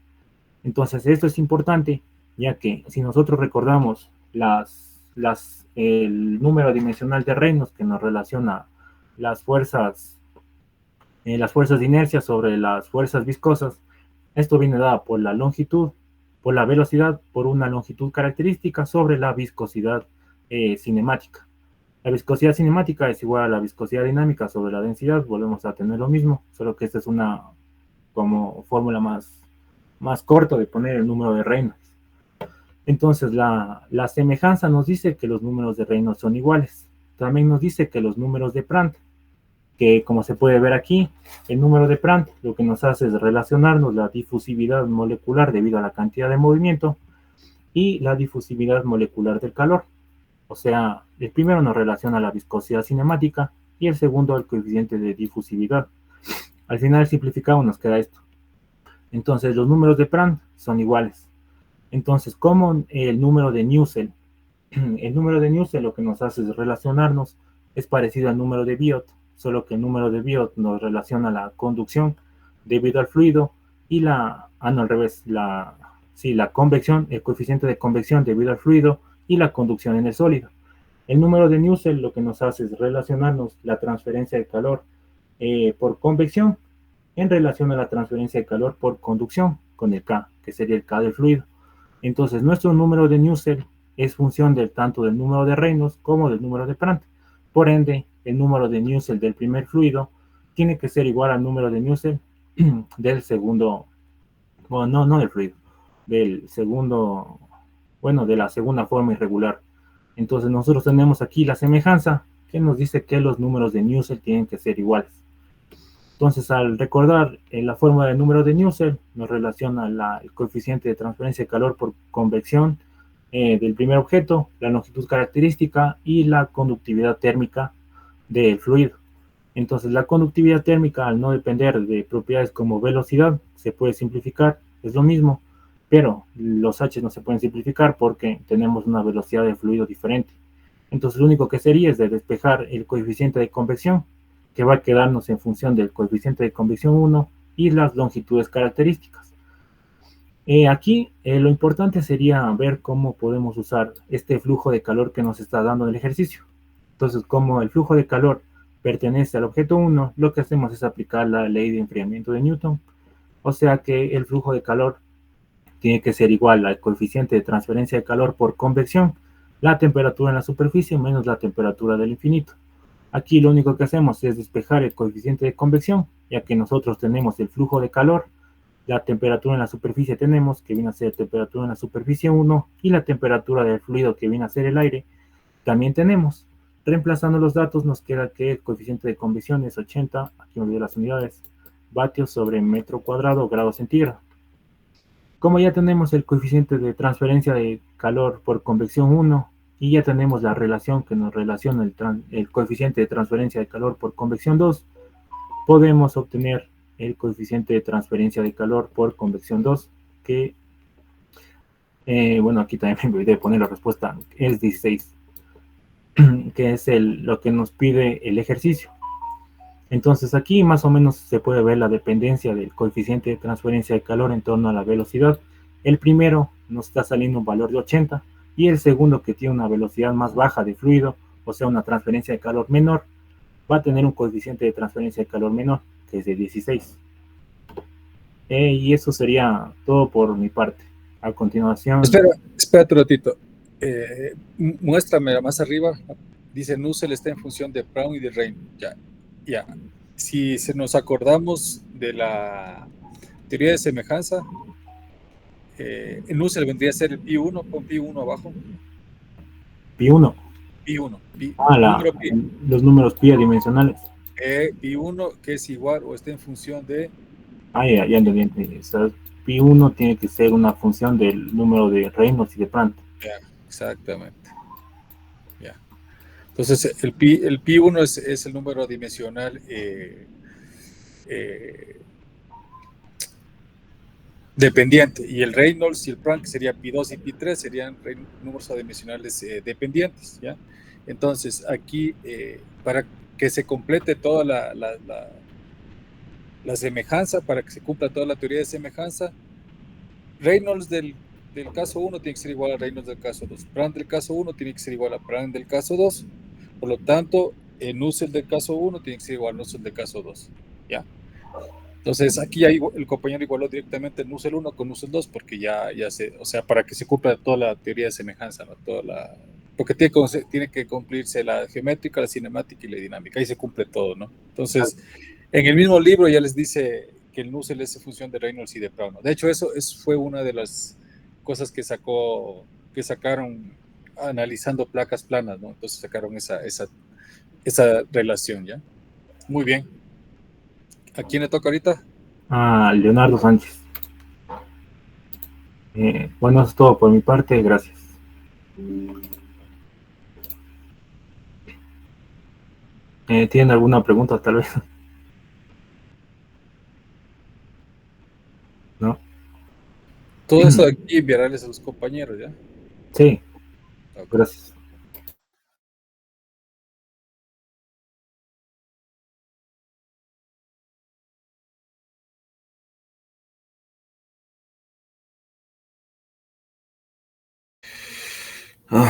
Entonces esto es importante, ya que si nosotros recordamos el número dimensional de Reynolds que nos relaciona las fuerzas de inercia sobre las fuerzas viscosas, esto viene dado por la longitud, por la velocidad, por una longitud característica sobre la viscosidad cinemática. La viscosidad cinemática es igual a la viscosidad dinámica sobre la densidad, volvemos a tener lo mismo, solo que esta es una como fórmula más corta de poner el número de Reynolds. Entonces la semejanza nos dice que los números de Reynolds son iguales. También nos dice que los números de Prandtl, que como se puede ver aquí, el número de Prandtl lo que nos hace es relacionarnos la difusividad molecular debido a la cantidad de movimiento y la difusividad molecular del calor. O sea, el primero nos relaciona la viscosidad cinemática y el segundo el coeficiente de difusividad. Al final simplificado nos queda esto. Entonces los números de Prandtl son iguales. Entonces, como el número de Nusselt, lo que nos hace es relacionarnos, es parecido al número de Biot, solo que el número de Biot nos relaciona la conducción debido al fluido y la convección, el coeficiente de convección debido al fluido y la conducción en el sólido. El número de Nusselt lo que nos hace es relacionarnos la transferencia de calor por convección en relación a la transferencia de calor por conducción con el K, que sería el K del fluido. Entonces, nuestro número de Nusselt es función tanto del número de Reynolds como del número de Prandtl. Por ende, el número de Nusselt del primer fluido tiene que ser igual al número de Nusselt del segundo, bueno, no del fluido, del segundo, bueno, de la segunda forma irregular. Entonces, nosotros tenemos aquí la semejanza que nos dice que los números de Nusselt tienen que ser iguales. Entonces, al recordar la fórmula del número de Nusselt, nos relaciona el coeficiente de transferencia de calor por convección del primer objeto, la longitud característica y la conductividad térmica del fluido. Entonces, la conductividad térmica, al no depender de propiedades como velocidad, se puede simplificar, es lo mismo, pero los H no se pueden simplificar porque tenemos una velocidad de fluido diferente. Entonces, lo único que sería es de despejar el coeficiente de convección, que va a quedarnos en función del coeficiente de convección 1 y las longitudes características. Aquí lo importante sería ver cómo podemos usar este flujo de calor que nos está dando el ejercicio. Entonces, como el flujo de calor pertenece al objeto 1, lo que hacemos es aplicar la ley de enfriamiento de Newton. O sea que el flujo de calor tiene que ser igual al coeficiente de transferencia de calor por convección, la temperatura en la superficie menos la temperatura del infinito. Aquí lo único que hacemos es despejar el coeficiente de convección, ya que nosotros tenemos el flujo de calor, la temperatura en la superficie tenemos, que viene a ser temperatura en la superficie 1, y la temperatura del fluido, que viene a ser el aire, también tenemos. Reemplazando los datos nos queda que el coeficiente de convección es 80, aquí me olvidé las unidades, vatios sobre metro cuadrado grado centígrado. Como ya tenemos el coeficiente de transferencia de calor por convección 1, y ya tenemos la relación que nos relaciona el coeficiente de transferencia de calor por convección 2, podemos obtener el coeficiente de transferencia de calor por convección 2, que, bueno, aquí también me olvidé de poner la respuesta, es 16, que es lo que nos pide el ejercicio. Entonces aquí más o menos se puede ver la dependencia del coeficiente de transferencia de calor en torno a la velocidad. El primero nos está saliendo un valor de 80, y el segundo, que tiene una velocidad más baja de fluido, o sea, una transferencia de calor menor, va a tener un coeficiente de transferencia de calor menor, que es de 16. Y eso sería todo por mi parte. A continuación... Espérate un ratito. Muéstrame más arriba. Dice Nusselt está en función de Prandtl y de Reynolds. Ya. Si nos acordamos de la teoría de semejanza, el Nusselt vendría a ser el pi1, pon pi1 abajo. Pi1. Pi1. Los números pi adimensionales. Pi1 que es igual o está en función de... Ya entendí. O sea, pi1 tiene que ser una función del número de Reynolds y de Prandtl. Exactamente. Ya. Entonces, el pi1 es el número dimensional dependiente, y el Reynolds y el Prandtl, que sería pi2 y pi3, serían números adimensionales dependientes, ¿ya? Entonces, aquí, para que se complete toda la semejanza, para que se cumpla toda la teoría de semejanza, Reynolds del caso 1 tiene que ser igual a Reynolds del caso 2. Prandtl del caso 1 tiene que ser igual a Prandtl del caso 2. Por lo tanto, Nusselt del caso 1 tiene que ser igual a Nusselt del caso 2. ¿Ya? Entonces, aquí ya el compañero igualó directamente Nusselt 1 con Nusselt 2 porque ya se, o sea, para que se cumpla toda la teoría de semejanza, ¿no? Porque tiene que cumplirse la geométrica, la cinemática y la dinámica. Ahí se cumple todo, ¿no? Entonces, en el mismo libro ya les dice que el Nusselt es función de Reynolds y de Brown. De hecho, eso fue una de las cosas que sacaron analizando placas planas, ¿no? Entonces sacaron esa relación, ¿ya? Muy bien. ¿A quién le toca ahorita? A Leonardo Sánchez. Bueno, eso es todo por mi parte, gracias. ¿Tienen alguna pregunta tal vez? ¿No? Todo esto de aquí enviarles a los compañeros, ¿ya? Sí, okay. Gracias.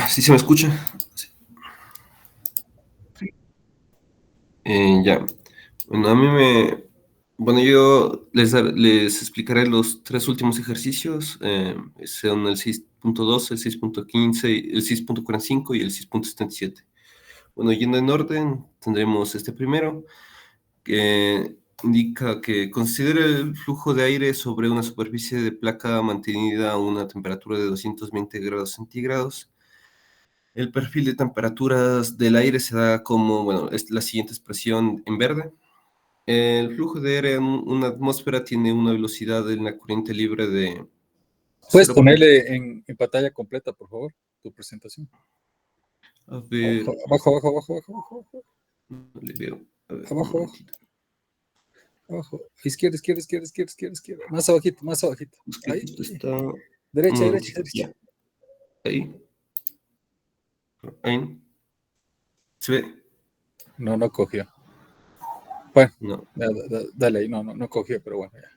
¿Sí se me escucha? Sí. Ya. Bueno, Bueno, yo les explicaré los 3 últimos ejercicios. Son el 6.2, el 6.15, el 6.45 y el 6.77. Bueno, yendo en orden, tendremos este primero, que indica que considere el flujo de aire sobre una superficie de placa mantenida a una temperatura de 220 grados centígrados. El perfil de temperaturas del aire se da como, bueno, es la siguiente expresión en verde. El flujo de aire en una atmósfera tiene una velocidad en la corriente libre de... ¿Puedes ponerle en pantalla completa, por favor, tu presentación? A ver... Abajo. No le veo. A ver, abajo. Izquierda. Más abajito. Ahí. Está... Derecha. Ahí. ¿Se ve? No cogió. Bueno, no. Dale ahí, no cogió, pero bueno, ya.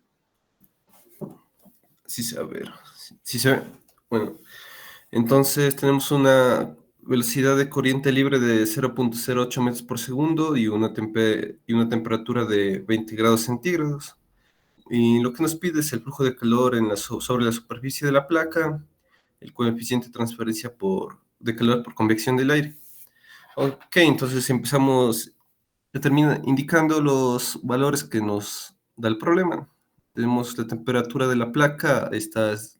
Sí, a ver. Sí se ve. Bueno, entonces tenemos una velocidad de corriente libre de 0.08 metros por segundo y una temperatura de 20 grados centígrados. Y lo que nos pide es el flujo de calor sobre la superficie de la placa, el coeficiente de transferencia de calor por convección del aire. Ok, entonces empezamos indicando los valores que nos da el problema. Tenemos la temperatura de la placa, esta es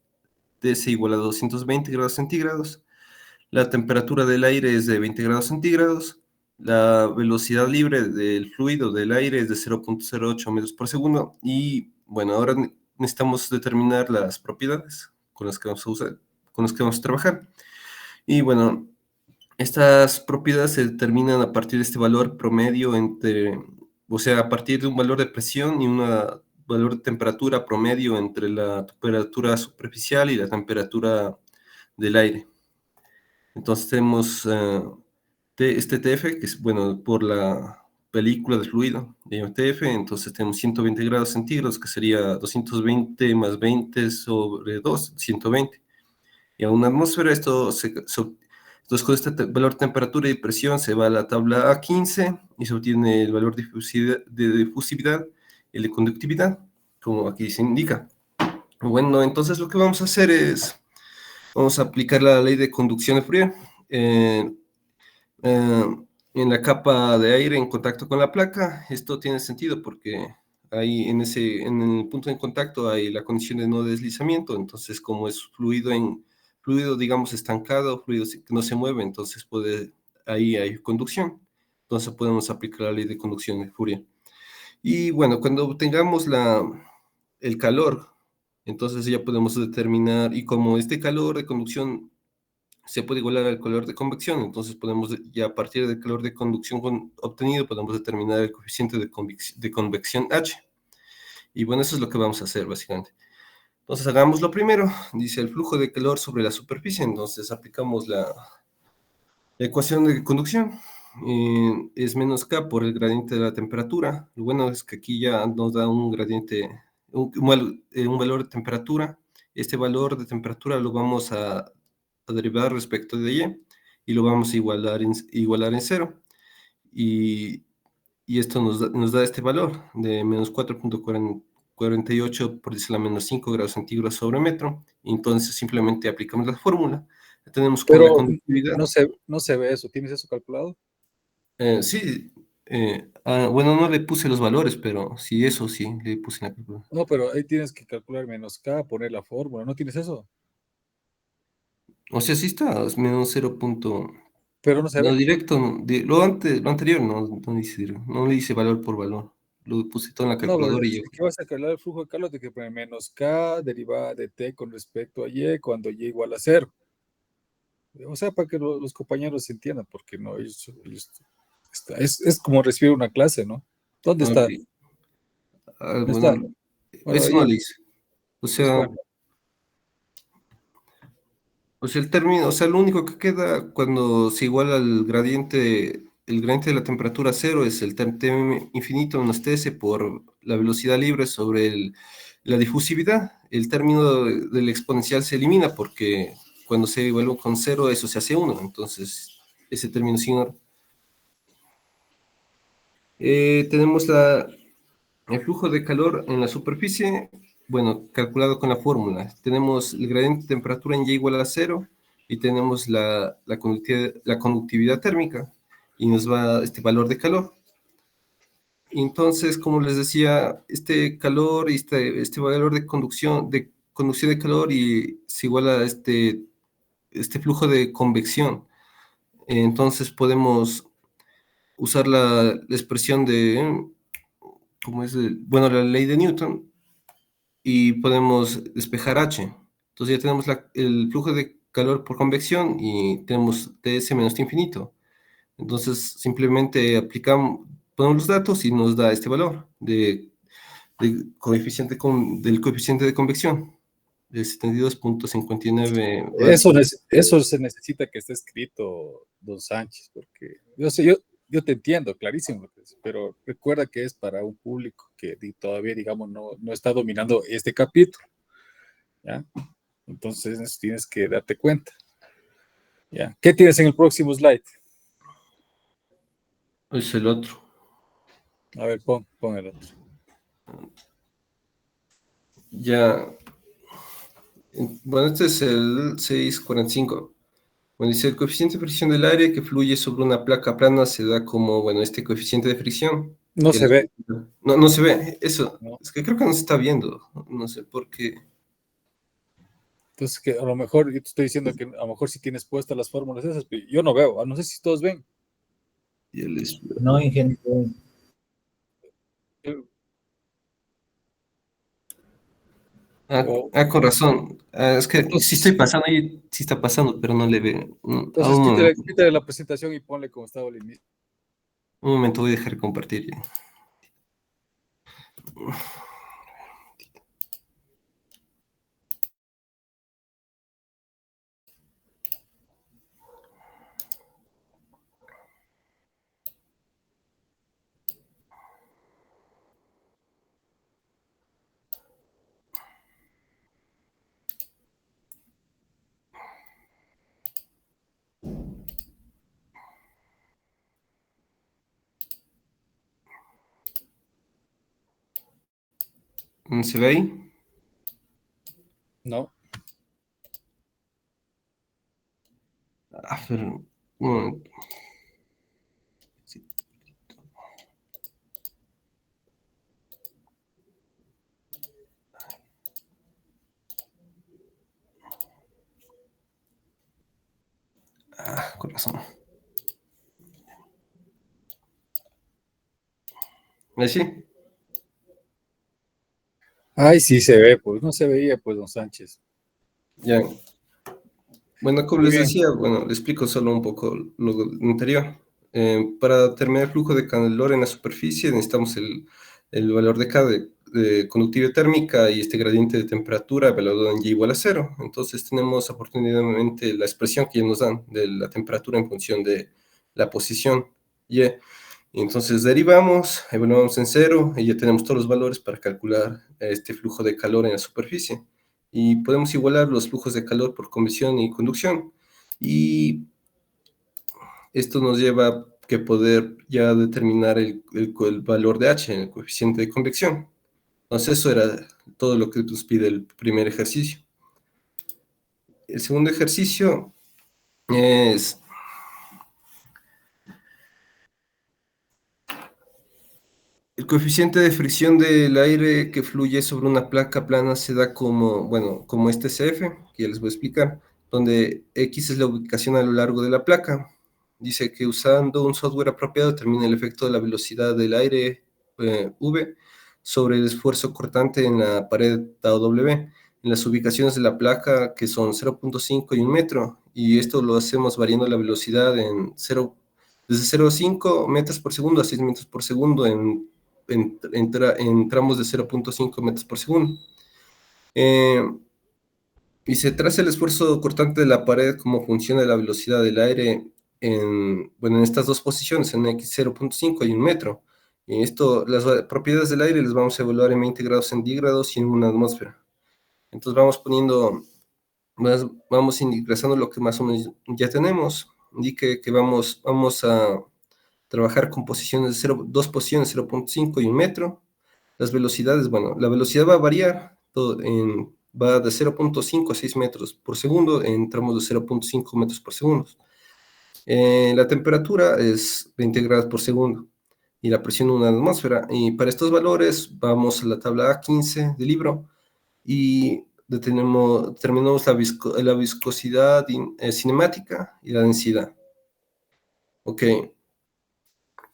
TS igual a 220 grados centígrados. La temperatura del aire es de 20 grados centígrados. La velocidad libre del fluido del aire es de 0.08 metros por segundo. Y bueno, ahora necesitamos determinar las propiedades con las que vamos a trabajar. Y bueno, estas propiedades se determinan a partir de este valor promedio o sea, a partir de un valor de presión y un valor de temperatura promedio entre la temperatura superficial y la temperatura del aire. Entonces tenemos este TF, que es, bueno, por la película de fluido de TF, entonces tenemos 120 grados centígrados, que sería 220 más 20 sobre 2, 120. Y a una atmósfera, entonces con este valor de temperatura y presión se va a la tabla A15 y se obtiene el valor de difusividad y de conductividad, como aquí se indica. Bueno, entonces lo que vamos a hacer es, vamos a aplicar la ley de conducción de Fourier. En la capa de aire en contacto con la placa, esto tiene sentido porque ahí en el punto de contacto hay la condición de no deslizamiento, entonces como es fluido, digamos, estancado, fluido que no se mueve, entonces ahí hay conducción, entonces podemos aplicar la ley de conducción de Fourier. Y bueno, cuando tengamos el calor, entonces ya podemos determinar, y como este calor de conducción se puede igualar al calor de convección, entonces podemos ya a partir del calor de conducción obtenido podemos determinar el coeficiente de convección H. Y bueno, eso es lo que vamos a hacer básicamente. Entonces hagamos lo primero, dice el flujo de calor sobre la superficie, entonces aplicamos la ecuación de conducción. es menos K por el gradiente de la temperatura. Lo bueno es que aquí ya nos da un gradiente, un valor de temperatura. Este valor de temperatura lo vamos a derivar respecto de y lo vamos a igualar en cero. Y esto nos da este valor de menos 4,48 por decirlo menos 5 grados centígrados sobre metro. Entonces simplemente aplicamos la fórmula. Tenemos que la Pero conductividad. no se ve eso. ¿Tienes eso calculado? Sí, bueno, no le puse los valores, pero sí, eso sí, le puse en la calculadora. No, pero ahí tienes que calcular menos K, poner la fórmula. ¿No tienes eso? O sea, sí está, es menos 0. Pero no se No, ve. directo, lo anterior no le hice valor por valor. Lo puse todo en la No, calculadora y si que vas a calcular el flujo de calor, tienes que poner menos K derivada de T con respecto a Y cuando Y igual a cero. O sea, para que los compañeros entiendan, porque no, es como recibir una clase, ¿no? ¿Dónde ok. está? ¿Dónde está? Bueno, Bueno, eso no ahí, le hice. O pues sea, bueno. el término, o sea, lo único que queda cuando se iguala el gradiente de la temperatura a cero es el T infinito menos Ts por la velocidad libre sobre la difusividad. El término del exponencial se elimina porque cuando se iguala con cero, eso se hace uno. Entonces, ese término sin oro. Tenemos el flujo de calor en la superficie, bueno, calculado con la fórmula. Tenemos el gradiente de temperatura en Y igual a cero y tenemos la conductividad térmica y nos va este valor de calor. Entonces, como les decía, este calor y este valor de conducción de calor y se iguala a este flujo de convección. Entonces podemos usar la expresión ¿cómo es? Bueno, la ley de Newton y podemos despejar H. Entonces ya tenemos el flujo de calor por convección y tenemos Ts menos T infinito. Entonces simplemente ponemos los datos y nos da este valor del coeficiente de convección de 72,59. Eso se necesita que esté escrito, don Sánchez, porque yo te entiendo, clarísimo, pero recuerda que es para un público que todavía, digamos, no está dominando este capítulo, ¿ya? Entonces tienes que darte cuenta, ¿ya? ¿Qué tienes en el próximo slide? Es el otro. A ver, pon el otro. Ya. Bueno, este es el 645. Bueno, dice, el coeficiente de fricción del aire que fluye sobre una placa plana se da como, bueno, este coeficiente de fricción. No se ve. No se ve, eso. No. Es que creo que no se está viendo. No sé por qué. Entonces, que a lo mejor, yo te estoy diciendo que a lo mejor si tienes puestas las fórmulas esas, pero yo no veo, no sé si todos ven. No, ingeniero. Con razón. Es que sí estoy Entonces, pasando ahí, sí está pasando, pero no le veo. entonces quítale la presentación y ponle como estaba al inicio. Un momento, voy a dejar de compartir. ¿Se ve ahí? No. Pero, un momento. Sí. Con razón. ¿Sí? Ay, sí se ve, pues no se veía, pues, don Sánchez. Ya. Bueno, como Muy les bien. decía, bueno, les explico solo un poco lo anterior. Para determinar el flujo de calor en la superficie necesitamos el valor de K de conductividad térmica y este gradiente de temperatura evaluado en Y igual a cero. Entonces tenemos afortunadamente la expresión que ya nos dan de la temperatura en función de la posición Y entonces derivamos, evaluamos en cero y ya tenemos todos los valores para calcular este flujo de calor en la superficie. Y podemos igualar los flujos de calor por convección y conducción. Y esto nos lleva a que poder ya determinar el valor de H, el coeficiente de convección. Entonces eso era todo lo que nos pide el primer ejercicio. El segundo ejercicio es... El coeficiente de fricción del aire que fluye sobre una placa plana se da como, bueno, como este CF, que ya les voy a explicar, donde X es la ubicación a lo largo de la placa. Dice que usando un software apropiado determina el efecto de la velocidad del aire V sobre el esfuerzo cortante en la pared tau W, en las ubicaciones de la placa que son 0.5 y 1 metro, y esto lo hacemos variando la velocidad en desde 0.5 metros por segundo a 6 metros por segundo en tramos de 0.5 metros por segundo. Y se traza el esfuerzo cortante de la pared como función de la velocidad del aire en estas dos posiciones, en X 0.5 y 1 metro. Y esto, las propiedades del aire las vamos a evaluar en 20 grados centígrados y en una atmósfera. Entonces vamos ingresando lo que más o menos ya tenemos. Indique que vamos a trabajar con posiciones de dos posiciones, 0.5 y 1 metro. Las velocidades, bueno, la velocidad va a variar, va de 0.5 a 6 metros por segundo en tramos de 0.5 metros por segundo. La temperatura es 20 grados por segundo y la presión en una atmósfera. Y para estos valores vamos a la tabla A15 del libro y determinamos la viscosidad cinemática y la densidad. Ok.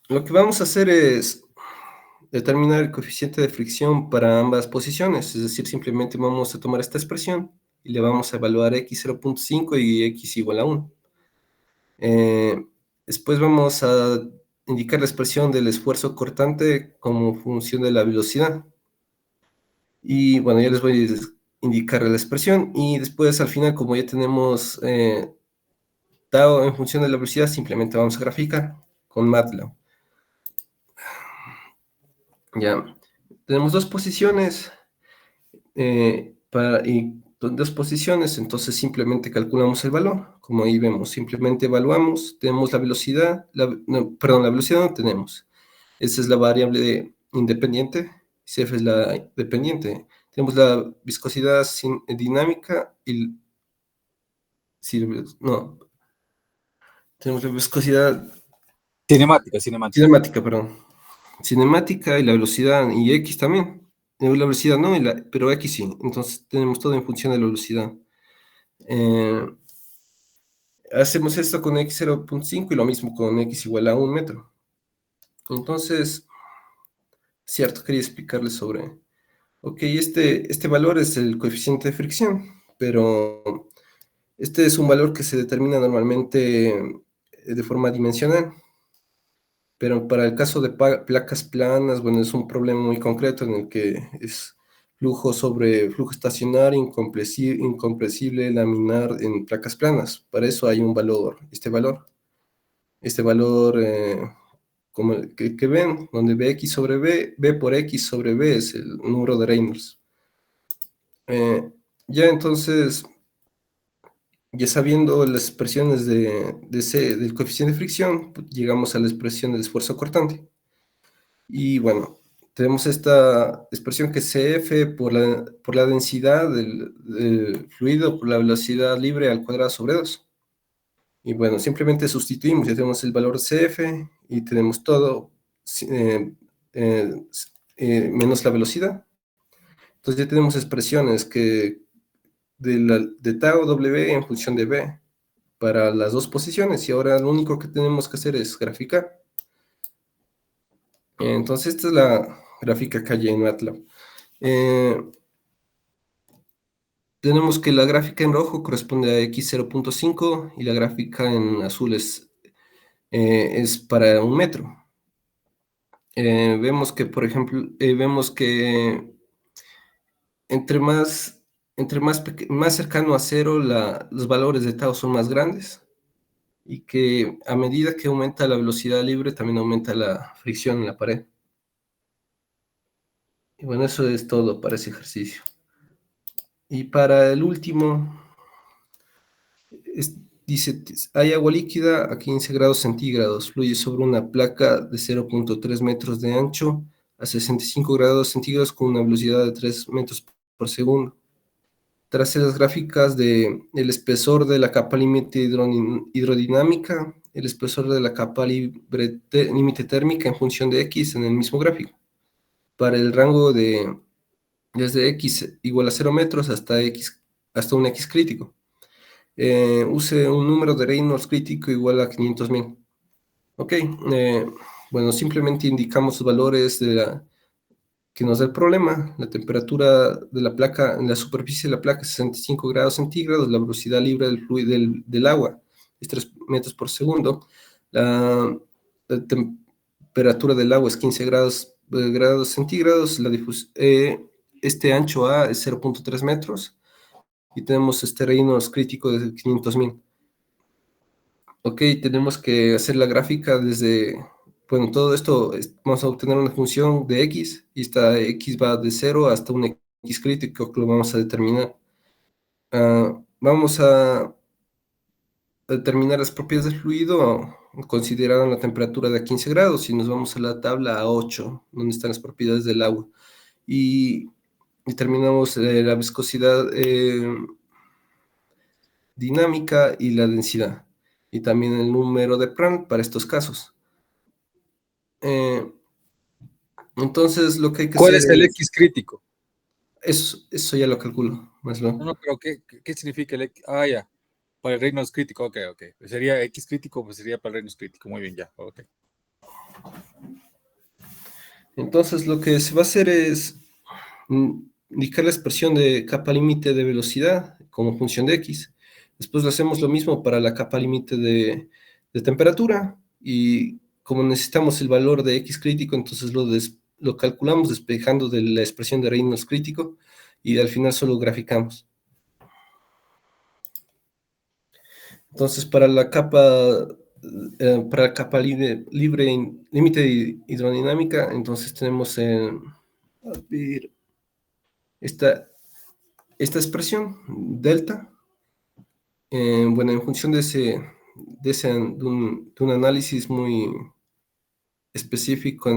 Lo que vamos a hacer es determinar el coeficiente de fricción para ambas posiciones, es decir, simplemente vamos a tomar esta expresión y le vamos a evaluar x 0.5 y x igual a 1. Después vamos a indicar la expresión del esfuerzo cortante como función de la velocidad. Y bueno, ya les voy a indicar la expresión y después al final, como ya tenemos tau en función de la velocidad, simplemente vamos a graficar con MATLAB. Ya, tenemos dos posiciones dos posiciones, entonces simplemente calculamos el valor, como ahí vemos, simplemente evaluamos, tenemos la velocidad, la velocidad no tenemos, esa es la variable independiente, CF es la dependiente, tenemos la viscosidad dinámica y, tenemos la viscosidad cinemática, perdón. Cinemática y la velocidad, y X también. La velocidad no, pero X sí. Entonces tenemos todo en función de la velocidad. Hacemos esto con X 0.5 y lo mismo con X igual a 1 metro. Entonces, cierto, quería explicarles sobre... Ok, este valor es el coeficiente de fricción, pero este es un valor que se determina normalmente de forma dimensional. Pero para el caso de placas planas, bueno, es un problema muy concreto en el que es flujo sobre flujo estacionario incompresible laminar en placas planas. Para eso hay un valor, este valor como el que ven, donde Bx sobre B por X sobre B es el número de Reynolds. Ya entonces, ya sabiendo las expresiones del coeficiente de fricción, pues, llegamos a la expresión del esfuerzo cortante. Y bueno, tenemos esta expresión que es CF por la densidad del fluido por la velocidad libre al cuadrado sobre 2. Y bueno, simplemente sustituimos, ya tenemos el valor CF y tenemos todo menos la velocidad. Entonces ya tenemos expresiones de tau W en función de B para las dos posiciones y ahora lo único que tenemos que hacer es graficar. Entonces esta es la gráfica que hay en MATLAB. Tenemos que la gráfica en rojo corresponde a X 0.5 y la gráfica en azul es para 1 metro. Vemos que, por ejemplo, entre más cercano a cero, los valores de tau son más grandes. y que a medida que aumenta la velocidad libre, también aumenta la fricción en la pared. Y bueno, eso es todo para ese ejercicio. Y para el último, dice, hay agua líquida a 15 grados centígrados, fluye sobre una placa de 0.3 metros de ancho a 65 grados centígrados con una velocidad de 3 metros por segundo. Tras las gráficas del espesor de la capa límite hidrodinámica, el espesor de la capa límite térmica en función de X en el mismo gráfico. Para el rango de desde X igual a 0 metros hasta un X crítico. Use un número de Reynolds crítico igual a 500.000. Ok, bueno, simplemente indicamos los valores que nos da el problema. La temperatura de la placa, en la superficie de la placa es 65 grados centígrados, la velocidad libre del fluido del agua es 3 metros por segundo, la temperatura del agua es 15 grados centígrados, este ancho A es 0.3 metros, y tenemos este Reynolds crítico de 500.000. Ok, tenemos que hacer la gráfica desde, bueno, todo esto, vamos a obtener una función de X, y esta X va de 0 hasta un X crítico que lo vamos a determinar. Vamos a determinar las propiedades del fluido considerando la temperatura de 15 grados, y nos vamos a la tabla A8, donde están las propiedades del agua. Y determinamos la viscosidad dinámica y la densidad, y también el número de Prandtl para estos casos. Entonces, lo que hay que ¿Cuál hacer es el X crítico? Eso ya lo calculo, más lo. No, pero ¿qué significa el X? Ah, ya. Para el Reynolds crítico, ok. Sería X crítico, pues sería para el Reynolds crítico. Muy bien, ya, ok. Entonces, lo que se va a hacer es indicar la expresión de capa límite de velocidad como función de X. Después lo hacemos lo mismo para la capa límite de temperatura, y como necesitamos el valor de X crítico, entonces lo calculamos despejando de la expresión de Reynolds crítico, y al final solo graficamos. Entonces, para la capa límite hidrodinámica, entonces tenemos esta expresión, delta. Bueno, en función de un análisis muy específico,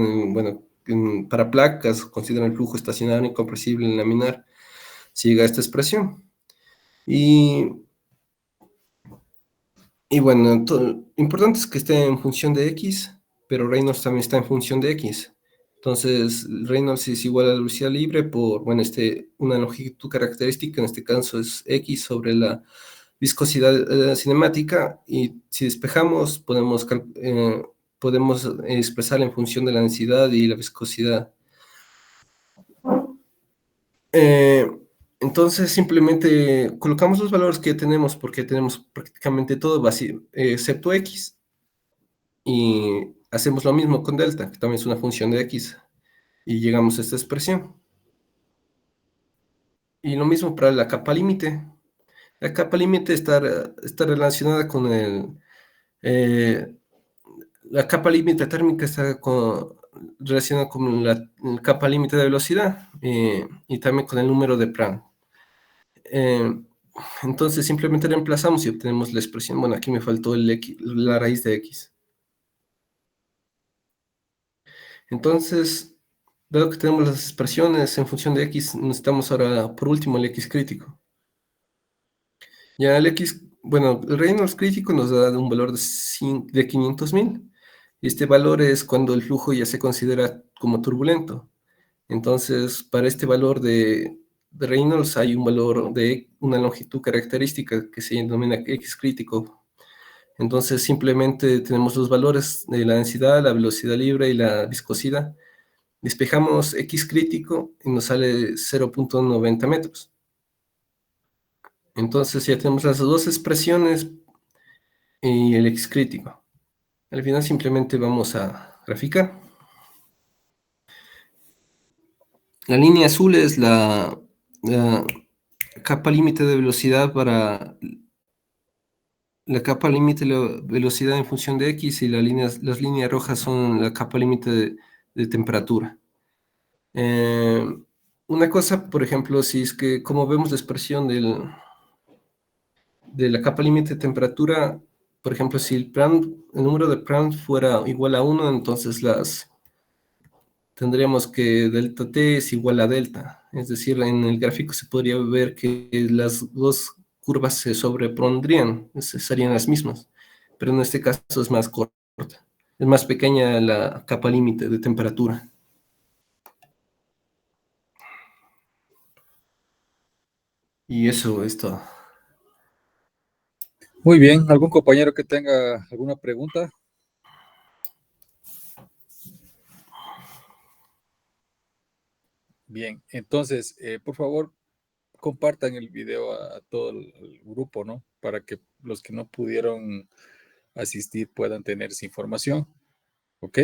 para placas, consideran el flujo estacionario incompresible en laminar, se llega a esta expresión. Y bueno, importante es que esté en función de X, pero Reynolds también está en función de X. Entonces, Reynolds es igual a la velocidad libre por, una longitud característica, en este caso es X sobre la viscosidad cinemática, y si despejamos podemos expresar en función de la densidad y la viscosidad. Entonces simplemente colocamos los valores que tenemos, porque tenemos prácticamente todo vacío, excepto X, y hacemos lo mismo con delta, que también es una función de X, y llegamos a esta expresión. Y lo mismo para la capa límite. La capa límite está relacionada con la capa límite térmica está relacionada con la capa límite de velocidad, y también con el número de Prandtl. Entonces simplemente reemplazamos y obtenemos la expresión. Bueno, aquí me faltó la raíz de X. Entonces, dado que tenemos las expresiones en función de X, necesitamos ahora, por último, el X crítico. Ya el Reynolds crítico nos da un valor de 500.000. Y este valor es cuando el flujo ya se considera como turbulento. Entonces, para este valor de Reynolds hay un valor de una longitud característica que se denomina X crítico. Entonces, simplemente tenemos los valores de la densidad, la velocidad libre y la viscosidad. Despejamos X crítico y nos sale 0.90 metros. Entonces, ya tenemos las dos expresiones y el X crítico. Al final simplemente vamos a graficar. La línea azul es la capa límite de velocidad para la capa límite de la velocidad en función de X y las líneas rojas son la capa límite de temperatura. Una cosa, por ejemplo, si es que como vemos la expresión de la capa límite de temperatura, por ejemplo, si el número de Prandtl fuera igual a 1, entonces tendríamos que delta T es igual a delta. Es decir, en el gráfico se podría ver que las dos curvas se sobrepondrían, serían las mismas. Pero en este caso es más corta, es más pequeña la capa límite de temperatura. Y eso es todo. Muy bien, ¿algún compañero que tenga alguna pregunta? Bien, entonces, por favor, compartan el video a todo el grupo, ¿no? Para que los que no pudieron asistir puedan tener esa información, ¿ok?